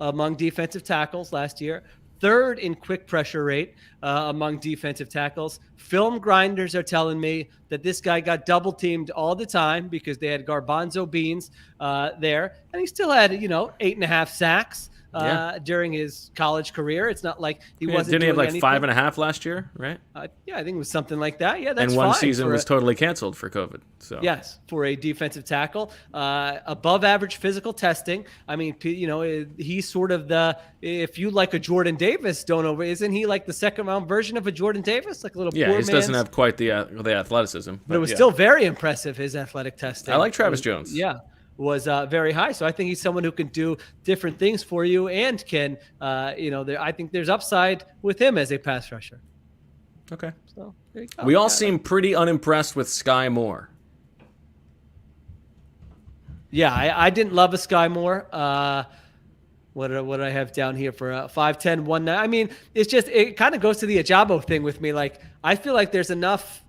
among defensive tackles last year. Third in quick pressure rate among defensive tackles. Film grinders are telling me that this guy got double teamed all the time because they had Garbanzo Beans there, and he still had 8.5 sacks during his college career. It's not like he wasn't. Didn't he have like anything. 5.5 last year, right? Yeah, I think it was something like that. Yeah, that's and one fine season was totally canceled for COVID. So yes, for a defensive tackle, above average physical testing. I mean, he's sort of if you like a Jordan Davis, isn't he like the second round version of a Jordan Davis, like a little poor he doesn't have quite the athleticism, but it was still very impressive, his athletic testing. I like Travis Jones. Yeah. Was very high. So I think he's someone who can do different things for you and can, I think there's upside with him as a pass rusher. Okay. So there you go. We all seem pretty unimpressed with Sky Moore. Yeah, I didn't love a Sky Moore. What do I have down here for 5'10", 1'9"? I mean, it kind of goes to the Ajabo thing with me. Like, I feel like there's enough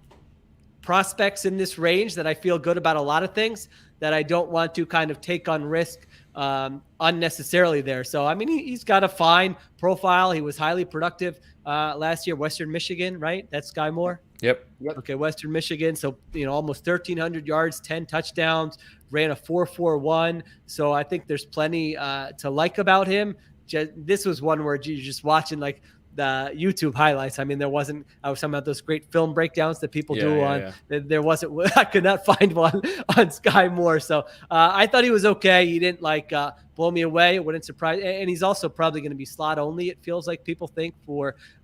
prospects in this range that I feel good about a lot of things that I don't want to kind of take on risk unnecessarily there. So, I mean, he's got a fine profile. He was highly productive last year, Western Michigan, right? That's Sky Moore? Yep. Okay, Western Michigan. So, almost 1,300 yards, 10 touchdowns, ran a 4.41. So I think there's plenty to like about him. This was one where you're just watching like the YouTube highlights. I mean, I was talking about those great film breakdowns that people do on. Yeah. There wasn't. I could not find one on Sky Moore. So I thought he was okay. He didn't blow me away. It wouldn't surprise. And he's also probably going to be slot only. It feels like people think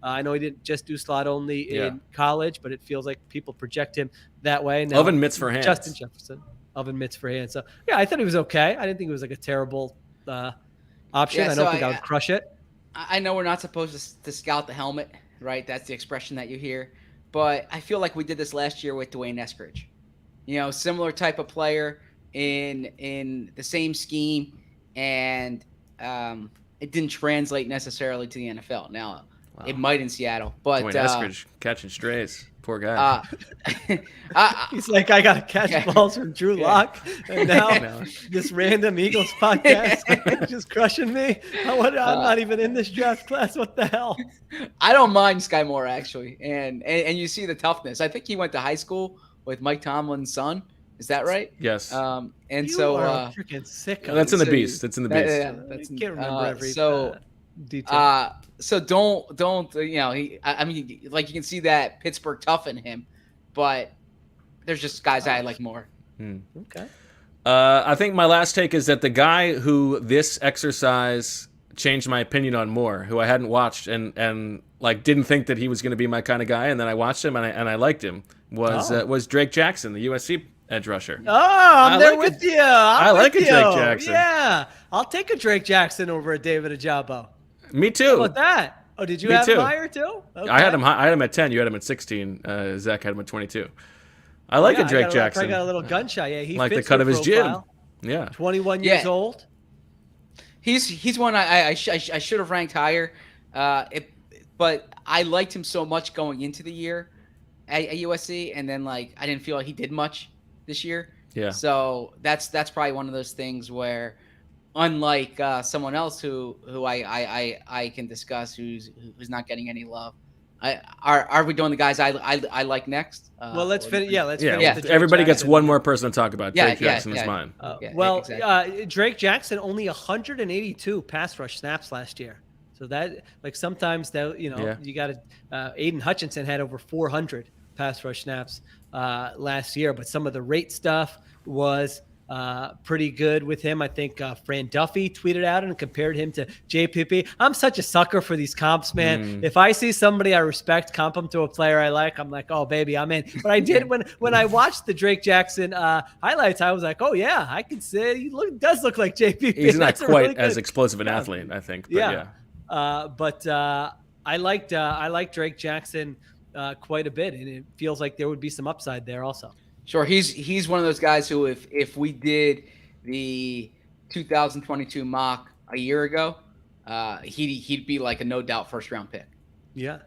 I know he didn't just do slot only in college, but it feels like people project him that way. Now, oven mitts for hands. Justin Jefferson, oven mitts for hands. So yeah, I thought he was okay. I didn't think it was like a terrible option. Yeah, I don't think I would crush it. I know we're not supposed to scout the helmet, right? That's the expression that you hear. But I feel like we did this last year with Dwayne Eskridge. Similar type of player in the same scheme, and it didn't translate necessarily to the NFL. Now, it might in Seattle. But Dwayne Eskridge catching strays. Poor guy. He's like, I got to catch balls from Drew Lock, and now this random Eagles podcast is just crushing me. I'm not even in this draft class. What the hell? I don't mind Sky Moore, actually. And you see the toughness. I think he went to high school with Mike Tomlin's son. Is that right? Yes. And you so are freaking sick. That's in the Beast. That's in the Beast. I can't remember every detail. So don't I mean, like, you can see that Pittsburgh tough in him, but there's just guys I like more. Okay. I think my last take is that the guy who this exercise changed my opinion on more, who I hadn't watched and like didn't think that he was going to be my kind of guy, and then I watched him and I liked him was Drake Jackson, the USC edge rusher. Oh, I'm there with you. I like a Drake Jackson. Yeah, I'll take a Drake Jackson over a David Ajabo. Me too. How about that? Oh, did you have him higher too? Okay. I had him at 10. You had him at 16. Zach had him at 22. I like a Drake Jackson. I got a little gunshot. Yeah, he like fits the cut of his profile. jib. Yeah. 21 years old. He's one I should have ranked higher, but I liked him so much going into the year at USC, and then I didn't feel like he did much this year. Yeah. So that's probably one of those things where, unlike someone else who I can discuss who's not getting any love, are we doing the guys I like next? Well, let's finish. Yeah, let's finish. Everybody gets one more person to talk about. Drake Jackson is mine. Exactly. Drake Jackson only 182 pass rush snaps last year. So that sometimes that you got Aiden Hutchinson had over 400 pass rush snaps last year, but some of the rate stuff was pretty good with him. I think Fran Duffy tweeted out and compared him to JPP. I'm such a sucker for these comps, man. If I see somebody I respect comp him to a player I like, I'm like, oh baby, I'm in. But I did when I watched the Drake Jackson highlights, I was like, oh yeah, I can say he does look like JPP. He's not quite really as explosive an athlete, I think. But but I liked Drake Jackson quite a bit, and it feels like there would be some upside there also. Sure, he's one of those guys who, if we did the 2022 mock a year ago, he'd be like a no doubt first round pick. Yeah.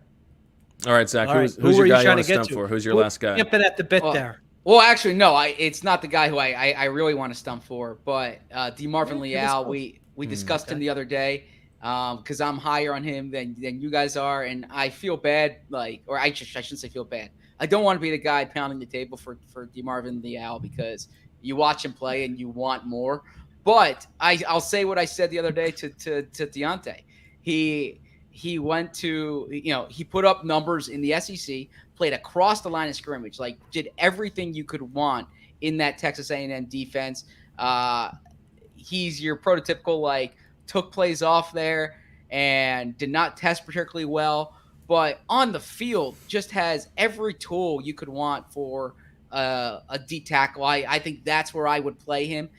All right, Zach. All right. Who's Who your guy you you want trying to to get stump to? for? Who's your last guy? Jumping at the bit there. Well, actually, no. It's not the guy who I really want to stump for, but DeMarvin Leal. We discussed him the other day because I'm higher on him than you guys are, and I feel bad. I shouldn't say feel bad. I don't want to be the guy pounding the table for DeMarvin Leal because you watch him play and you want more. But I'll say what I said the other day to Deontay. He went to, he put up numbers in the SEC, played across the line of scrimmage, did everything you could want in that Texas A&M defense. He's your prototypical, took plays off there and did not test particularly well, but on the field just has every tool you could want for a D tackle. I think that's where I would play him.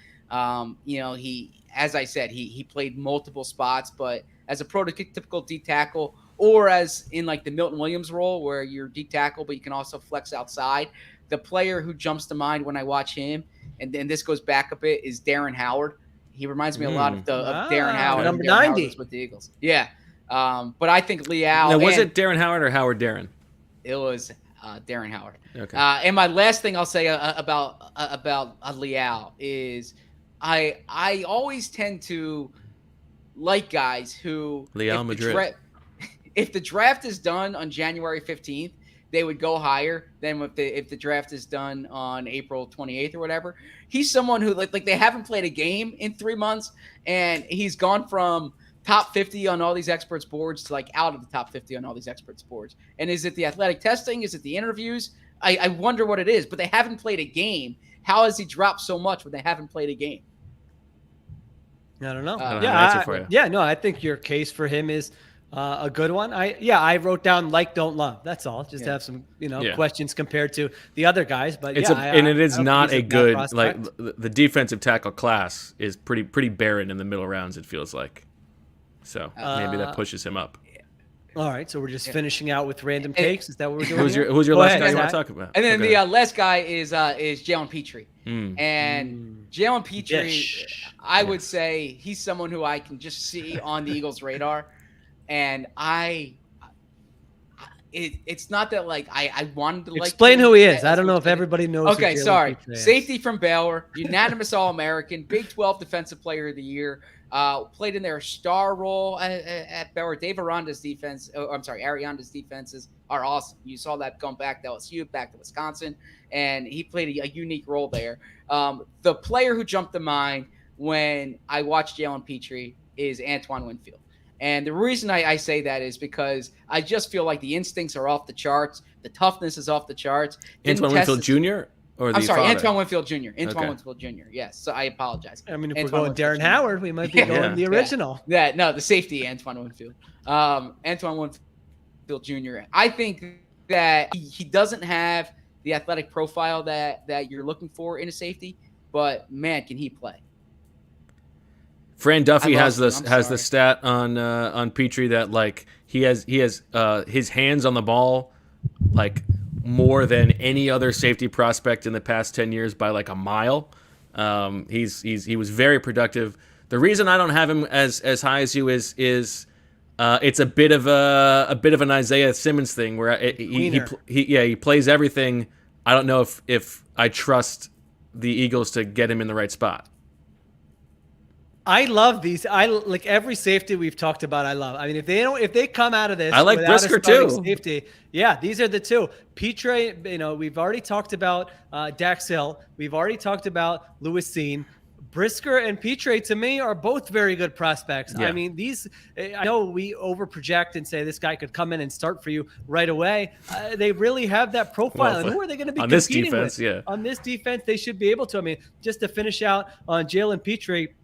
He, as I said, he played multiple spots, but as a prototypical D tackle, or as in the Milton Williams role where you're D tackle, but you can also flex outside. The player who jumps to mind when I watch him, and then this goes back a bit, is Darren Howard. He reminds me a lot of Darren Howard. Number Darren 90 Howard with the Eagles. Yeah. But I think Leal. Now, was it Darren Howard or Howard Darren? It was Darren Howard. Okay. And my last thing I'll say about Leal is I always tend to like guys who Leal Madrid. If the draft is done on January 15th, they would go higher than if the draft is done on April 28th or whatever. He's someone who they haven't played a game in 3 months, and he's gone from top 50 on all these experts boards to out of the top 50 on all these experts boards. And is it the athletic testing? Is it the interviews? I wonder what it is, but they haven't played a game. How has he dropped so much when they haven't played a game? I don't know. I think your case for him is a good one. I wrote down don't love. That's all. Just to have some questions compared to the other guys. But it is not a good the defensive tackle class is pretty barren in the middle rounds. It feels like, so maybe that pushes him up. All right, so we're just finishing out with random takes. Is that what we're doing? Who's your last guy you want to talk about? And then the last guy is Jalen Petrie. And Jalen Petrie, I would say he's someone who I can just see on the Eagles' radar. And it's not that I wanted to explain who he is. I don't know if everybody knows. Okay, sorry. Safety from Baylor, unanimous All-American, Big 12 Defensive Player of the Year. Played in their star role at Baylor. Dave Aranda's defense. Arianda's defenses are awesome. You saw that going back to LSU, back to Wisconsin, and he played a unique role there. The player who jumped to mind when I watched Jalen Petrie is Antoine Winfield. And the reason I say that is because I just feel like the instincts are off the charts. The toughness is off the charts. Antoine Winfield Jr.? Antoine Winfield Jr. Winfield Jr. Yes, so I apologize. I mean, if we're going Darren Howard, we might be going the original. No, the safety Antoine Winfield. Antoine Winfield Jr. I think that he doesn't have the athletic profile that you're looking for in a safety, but man, can he play? Fran Duffy has the stat on Petrie that he has his hands on the ball more than any other safety prospect in the past 10 years by a mile. He was very productive. The reason I don't have him as high as you is it's a bit of an Isaiah Simmons thing where he plays everything. I don't know if I trust the Eagles to get him in the right spot. I love these. I like every safety we've talked about. I love. I mean, if they come out of this, I like Brisker too. Safety, yeah, these are the two. Petrie, we've already talked about Dax Hill. We've already talked about Lewis Seen. Brisker and Petrie, to me, are both very good prospects. Yeah. I mean, I know we overproject and say this guy could come in and start for you right away. They really have that profile. And who are they going to be competing with? Yeah. On this defense, they should be able to. I mean, just to finish out on Jalen Petrie,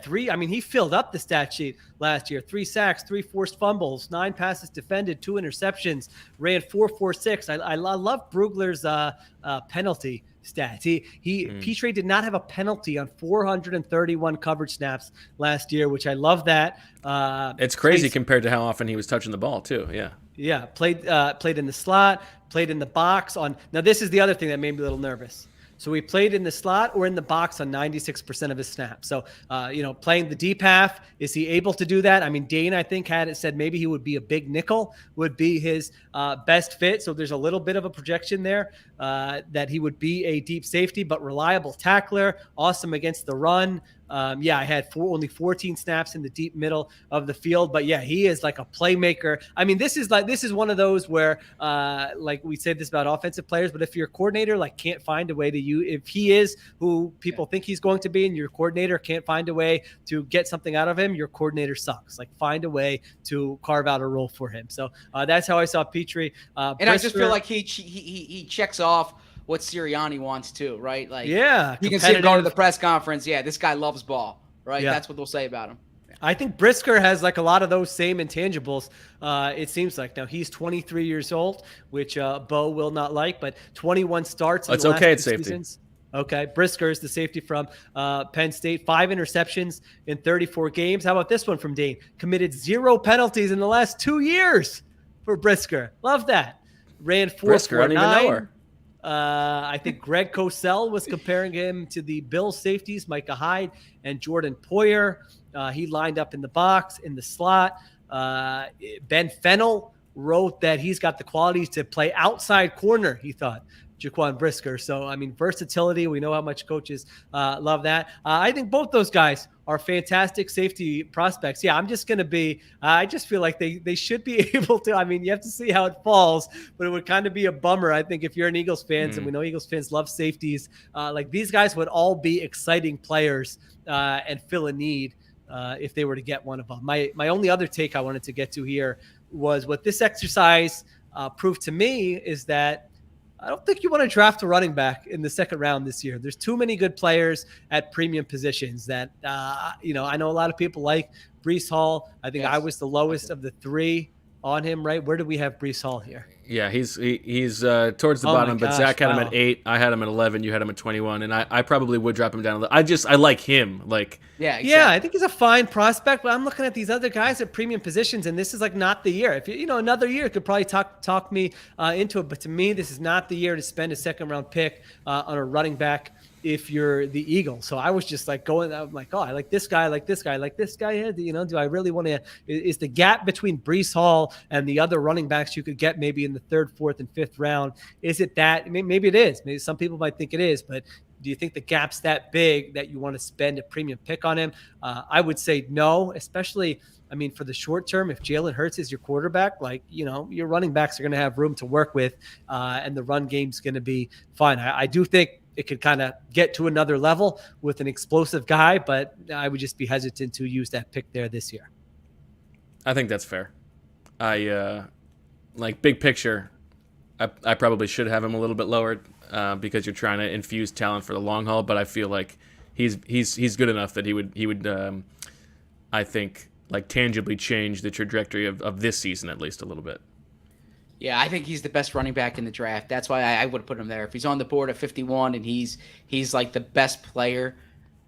three. I mean, he filled up the stat sheet last year. 3 sacks, 3 forced fumbles, 9 passes defended, 2 interceptions, ran 4.46. I love Brugler's penalty stats. Petrie did not have a penalty on 431 coverage snaps last year, which I love that. It's crazy compared to how often he was touching the ball too. Yeah. Yeah, played in the slot, played in the box on. Now this is the other thing that made me a little nervous. So he played in the slot or in the box on 96% of his snaps. So, playing the deep half, is he able to do that? I mean, Dane, I think, had it said maybe he would be a big nickel, would be his best fit. So there's a little bit of a projection there that he would be a deep safety, but reliable tackler, awesome against the run. I had only 14 snaps in the deep middle of the field, but yeah, he is like a playmaker. I mean, this is one of those where, like we say this about offensive players, but if your coordinator can't find a way to if he is who people think he's going to be, and your coordinator can't find a way to get something out of him, your coordinator sucks. Find a way to carve out a role for him. So that's how I saw Petrie. And Brisker, I just feel like he checks off what Sirianni wants too, right? You can see him going to the press conference. Yeah, this guy loves ball, right? Yeah. That's what they'll say about him. I think Brisker has a lot of those same intangibles. It seems like now he's 23 years old, which Bo will not like, but 21 starts. It's okay at safety. Seasons. Okay, Brisker is the safety from Penn State. 5 interceptions in 34 games. How about this one from Dane? Committed 0 penalties in the last 2 years for Brisker. Love that. Ran 4.49. Brisker, I don't even know her. I think Greg Cosell was comparing him to the Bills safeties, Micah Hyde and Jordan Poyer. He lined up in the box, in the slot. Ben Fennell wrote that he's got the qualities to play outside corner, he thought, Jaquan Brisker. So, I mean, versatility, we know how much coaches love that. I think both those guys are fantastic safety prospects. Yeah, I'm just going to be I just feel like they should be able to. I mean, you have to see how it falls, but it would kind of be a bummer, I think, if you're an Eagles fans, and we know Eagles fans love safeties. These guys would all be exciting players and fill a need if they were to get one of them. My only other take I wanted to get to here was what this exercise proved to me is that I don't think you want to draft a running back in the second round this year. There's too many good players at premium positions that, I know a lot of people like Breece Hall. I think I was the lowest of the 3 on him, right? Where do we have Breece Hall here? Yeah, he's towards the bottom, but Zach had him at 8. I had him at 11. You had him at 21, and I probably would drop him down a little. I like him. Yeah, I think he's a fine prospect, but I'm looking at these other guys at premium positions, and this is not the year. If another year could probably talk me into it, but to me, this is not the year to spend a second round pick on a running back if you're the Eagles. So I was just I'm like, I like this guy, I like this guy, I like this guy. Do I really want to? Is the gap between Breece Hall and the other running backs you could get maybe in the 3rd, 4th, and 5th round? Is it that? Maybe it is. Maybe some people might think it is, but do you think the gap's that big that you want to spend a premium pick on him? I would say no, especially, for the short term, if Jalen Hurts is your quarterback, your running backs are going to have room to work with, and the run game's going to be fine. I do think it could kind of get to another level with an explosive guy, but I would just be hesitant to use that pick there this year. I think that's fair. Big picture, I probably should have him a little bit lower because you're trying to infuse talent for the long haul, but I feel like he's good enough that he would I think tangibly change the trajectory of this season at least a little bit. Yeah, I think he's the best running back in the draft. That's why I would put him there. If he's on the board at 51 and he's the best player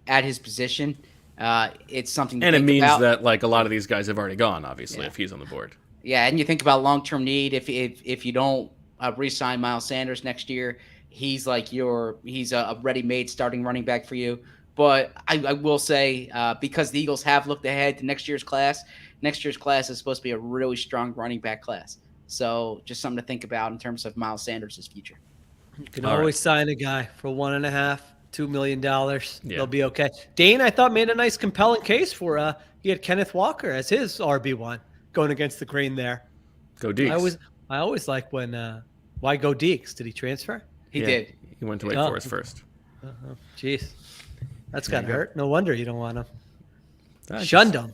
at his position, it's something to think about. And it means that a lot of these guys have already gone, obviously, if he's on the board. Yeah, and you think about long-term need. If you don't re-sign Miles Sanders next year, he's a ready-made starting running back for you. But I will say, because the Eagles have looked ahead to next year's class is supposed to be a really strong running back class. So just something to think about in terms of Miles Sanders' future. You can always sign a guy for $1.5, $2 million. They'll be okay. Dane, I thought, made a nice compelling case for he had Kenneth Walker as his RB1 going against the grain there. Go Deeks. I always like when why go Deeks? Did he transfer? He did. He went to Wake Forest first. Jeez. That's got to hurt. No wonder you don't want him. Shunned him.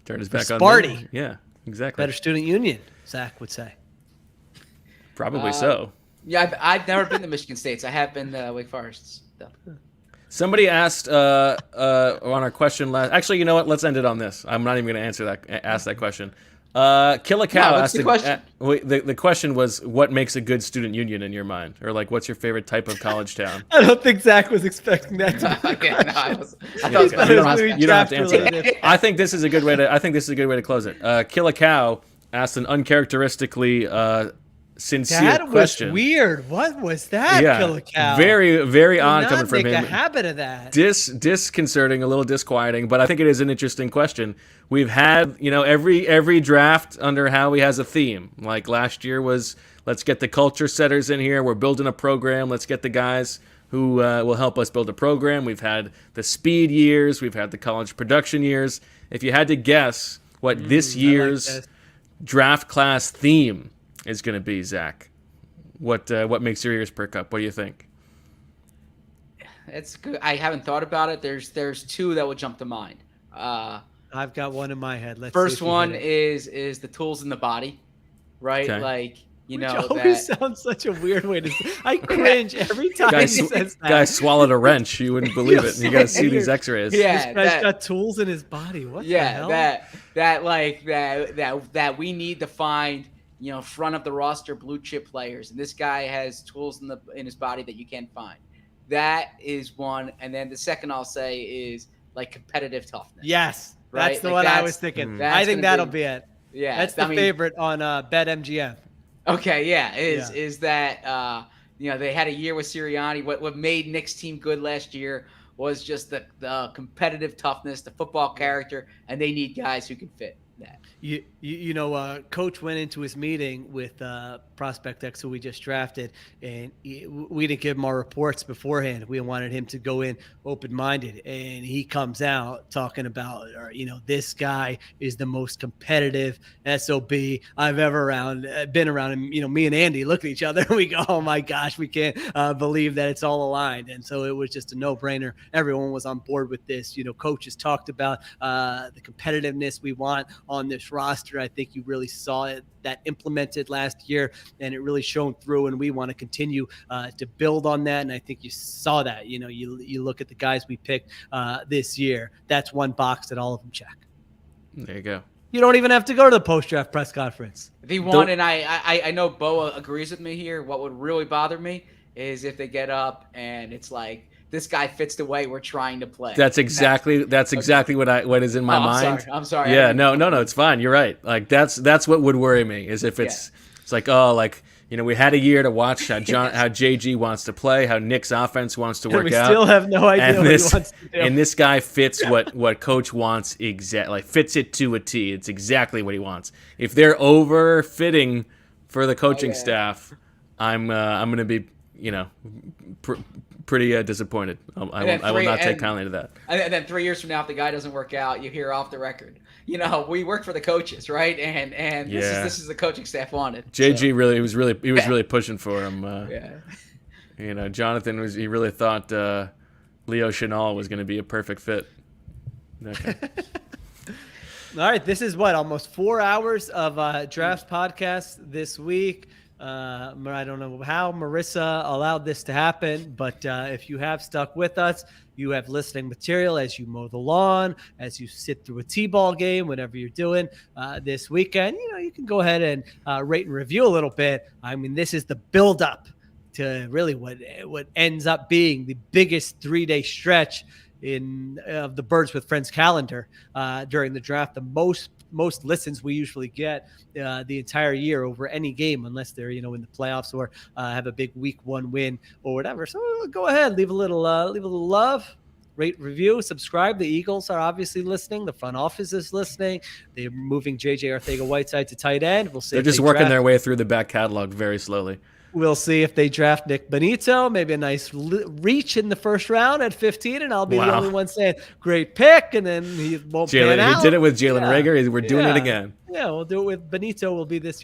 Turned his back on Sparty. Yeah, exactly. Better student union, Zach would say. Probably so. Yeah, I've never been to Michigan State's. I have been to Wake Forest. Somebody asked on our question last. Actually, you know what? Let's end it on this. I'm not even going to ask that question. Kill a Cow asked the question. The question was, what makes a good student union in your mind, or what's your favorite type of college town? I don't think Zach was expecting that. I thought it was you don't have to answer that. I think this is a good way to close it. Kill a Cow asked an uncharacteristically sincere That question. was weird. What was that, Yeah, Killer Cow? very, very Do odd not coming from make him. a habit of that. Disconcerting, a little disquieting, but I think it is an interesting question. We've had, every draft under Howie has a theme. Like last year was, let's get the culture setters in here. We're building a program. Let's get the guys who will help us build a program. We've had the speed years. We've had the college production years. If you had to guess what this year's draft class theme is going to be, Zach, what makes your ears perk up? What do you think? It's good. I haven't thought about it. There's two that would jump to mind. I've got one in my head. Let's First see if one you hit it. is the tools in the body, right? Okay. Like Which always sounds such a weird way to say. I cringe every time he says that. Guy swallowed a wrench. You wouldn't believe it. You got to see these X-rays. Yeah, This guy's got tools in his body. What the hell? that we need to find, front of the roster blue chip players, and this guy has tools in his body that you can't find. That is one, and then the second I'll say is like competitive toughness. Yes, right? that's the one I was thinking. I think that'll be it. Yeah, that's the favorite on BetMGM. Okay, yeah, is that they had a year with Sirianni. What made Nick's team good last year was just the competitive toughness, the football character, and they need guys who can fit that. Coach went into his meeting with Prospect X, who we just drafted, and we didn't give him our reports beforehand. We wanted him to go in open-minded, and he comes out talking about, this guy is the most competitive SOB I've ever been around. And, me and Andy look at each other and we go, oh my gosh, we can't believe that it's all aligned. And so it was just a no-brainer. Everyone was on board with this. Coaches talked about the competitiveness we want on this roster. I think you really saw that implemented last year, and it really shone through, and we want to continue to build on that. And I think you saw that. You look at the guys we picked this year. That's one box that all of them check. There you go. You don't even have to go to the post-draft press conference. The one, and I know Bo agrees with me here. What would really bother me is if they get up and it's like, this guy fits the way we're trying to play. That's exactly what is in my mind. I'm sorry. Yeah, no, it's fine. You're right. Like that's what would worry me is if it's like, we had a year to watch how JG wants to play, how Nick's offense wants to work we out. We still have no idea what he wants to do. And this guy fits what Coach wants exactly. Fits it to a T. It's exactly what he wants. If they're over-fitting for the coaching staff, I'm going to be, pretty disappointed. I will not take kindly to that. And then 3 years from now, if the guy doesn't work out, you hear off the record, we work for the coaches, right? And this is the coaching staff wanted. JG really was really pushing for him. Jonathan he really thought Leo Chenal was going to be a perfect fit. Okay. All right, this is almost 4 hours of draft podcast this week. I don't know how Marissa allowed this to happen, but if you have stuck with us, you have listening material as you mow the lawn, as you sit through a T-ball game, whatever you're doing this weekend. You can go ahead and rate and review a little bit. I mean, this is the build-up to really what ends up being the biggest 3-day stretch of the Birds with Friends calendar during the draft. The most listens we usually get the entire year over any game, unless they're in the playoffs or have a big week 1 win or whatever. So go ahead, leave a little love, rate, review, subscribe. The Eagles are obviously listening. The front office is listening. They're moving JJ Arcega-Whiteside to tight end. We'll see. They're just working their way through the back catalog very slowly. We'll see if they draft Nick Benito, maybe a nice reach in the first round at 15, and I'll be the only one saying, great pick, and then he won't pan out. He did it with Jalen Reagor. We're doing it again. Yeah, we'll do it with Benito. Will be this.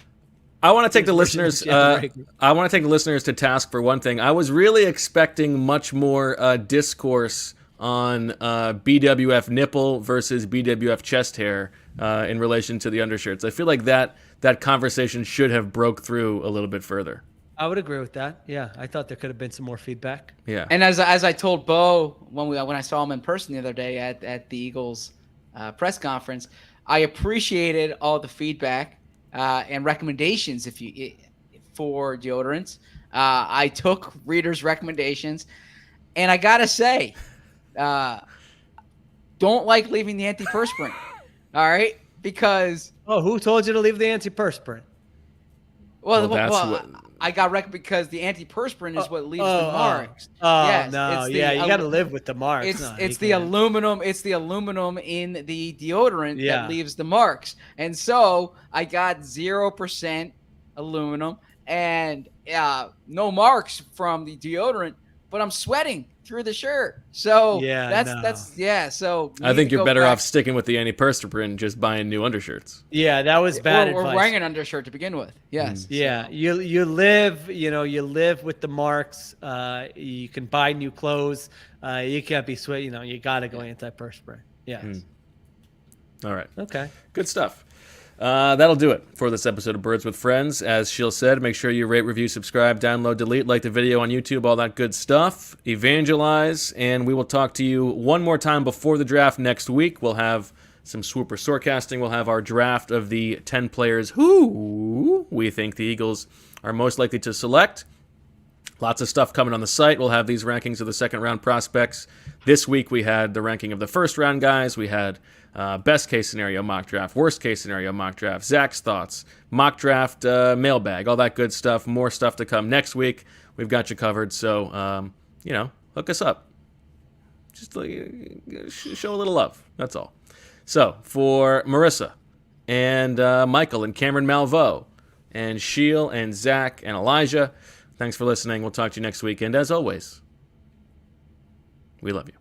I want to take the listeners. I want to take the listeners to task for one thing. I was really expecting much more discourse on BWF nipple versus BWF chest hair in relation to the undershirts. I feel like that conversation should have broke through a little bit further. I would agree with that. Yeah, I thought there could have been some more feedback. Yeah, and as I told Bo when I saw him in person the other day at the Eagles press conference, I appreciated all the feedback and recommendations for deodorants. I took readers' recommendations, and I gotta say, don't like leaving the antiperspirant. All right, because Oh, who told you to leave the antiperspirant? Well, Well, that's what- I got wrecked because the antiperspirant is what leaves the Oh, marks. Oh, Yes, no. it's the Yeah, you al- got to live with the marks. It's No, it's you the can't. aluminum. It's the aluminum in the deodorant Yeah. that leaves the marks. And so I got 0% aluminum and no marks from the deodorant, but I'm sweating through the shirt. So Yeah, that's So I need think to you're go better back. off sticking with the antiperspirant and just buying new undershirts. Yeah, that was bad Or advice. wearing an undershirt to begin with. Yes. Yeah, So- you live, you live with the marks. You can buy new clothes. You can't be sweat. You got to go antiperspirant. Yes. All right. Okay. Good stuff. That'll do it for this episode of Birds with Friends. As Sheil said, make sure you rate, review, subscribe, download, delete, like the video on YouTube, all that good stuff. Evangelize, and we will talk to you one more time before the draft next week. We'll have some swooper forecasting. We'll have our draft of the 10 players who we think the Eagles are most likely to select. Lots of stuff coming on the site. We'll have these rankings of the second-round prospects. This week we had the ranking of the first-round guys. We had best-case scenario mock draft, worst-case scenario mock draft, Zach's thoughts, mock draft mailbag, all that good stuff. More stuff to come next week. We've got you covered, so, hook us up. Just show a little love. That's all. So, for Marissa and Michael and Cameron Malveaux and Sheil and Zach and Elijah, thanks for listening. We'll talk to you next week. And as always, we love you.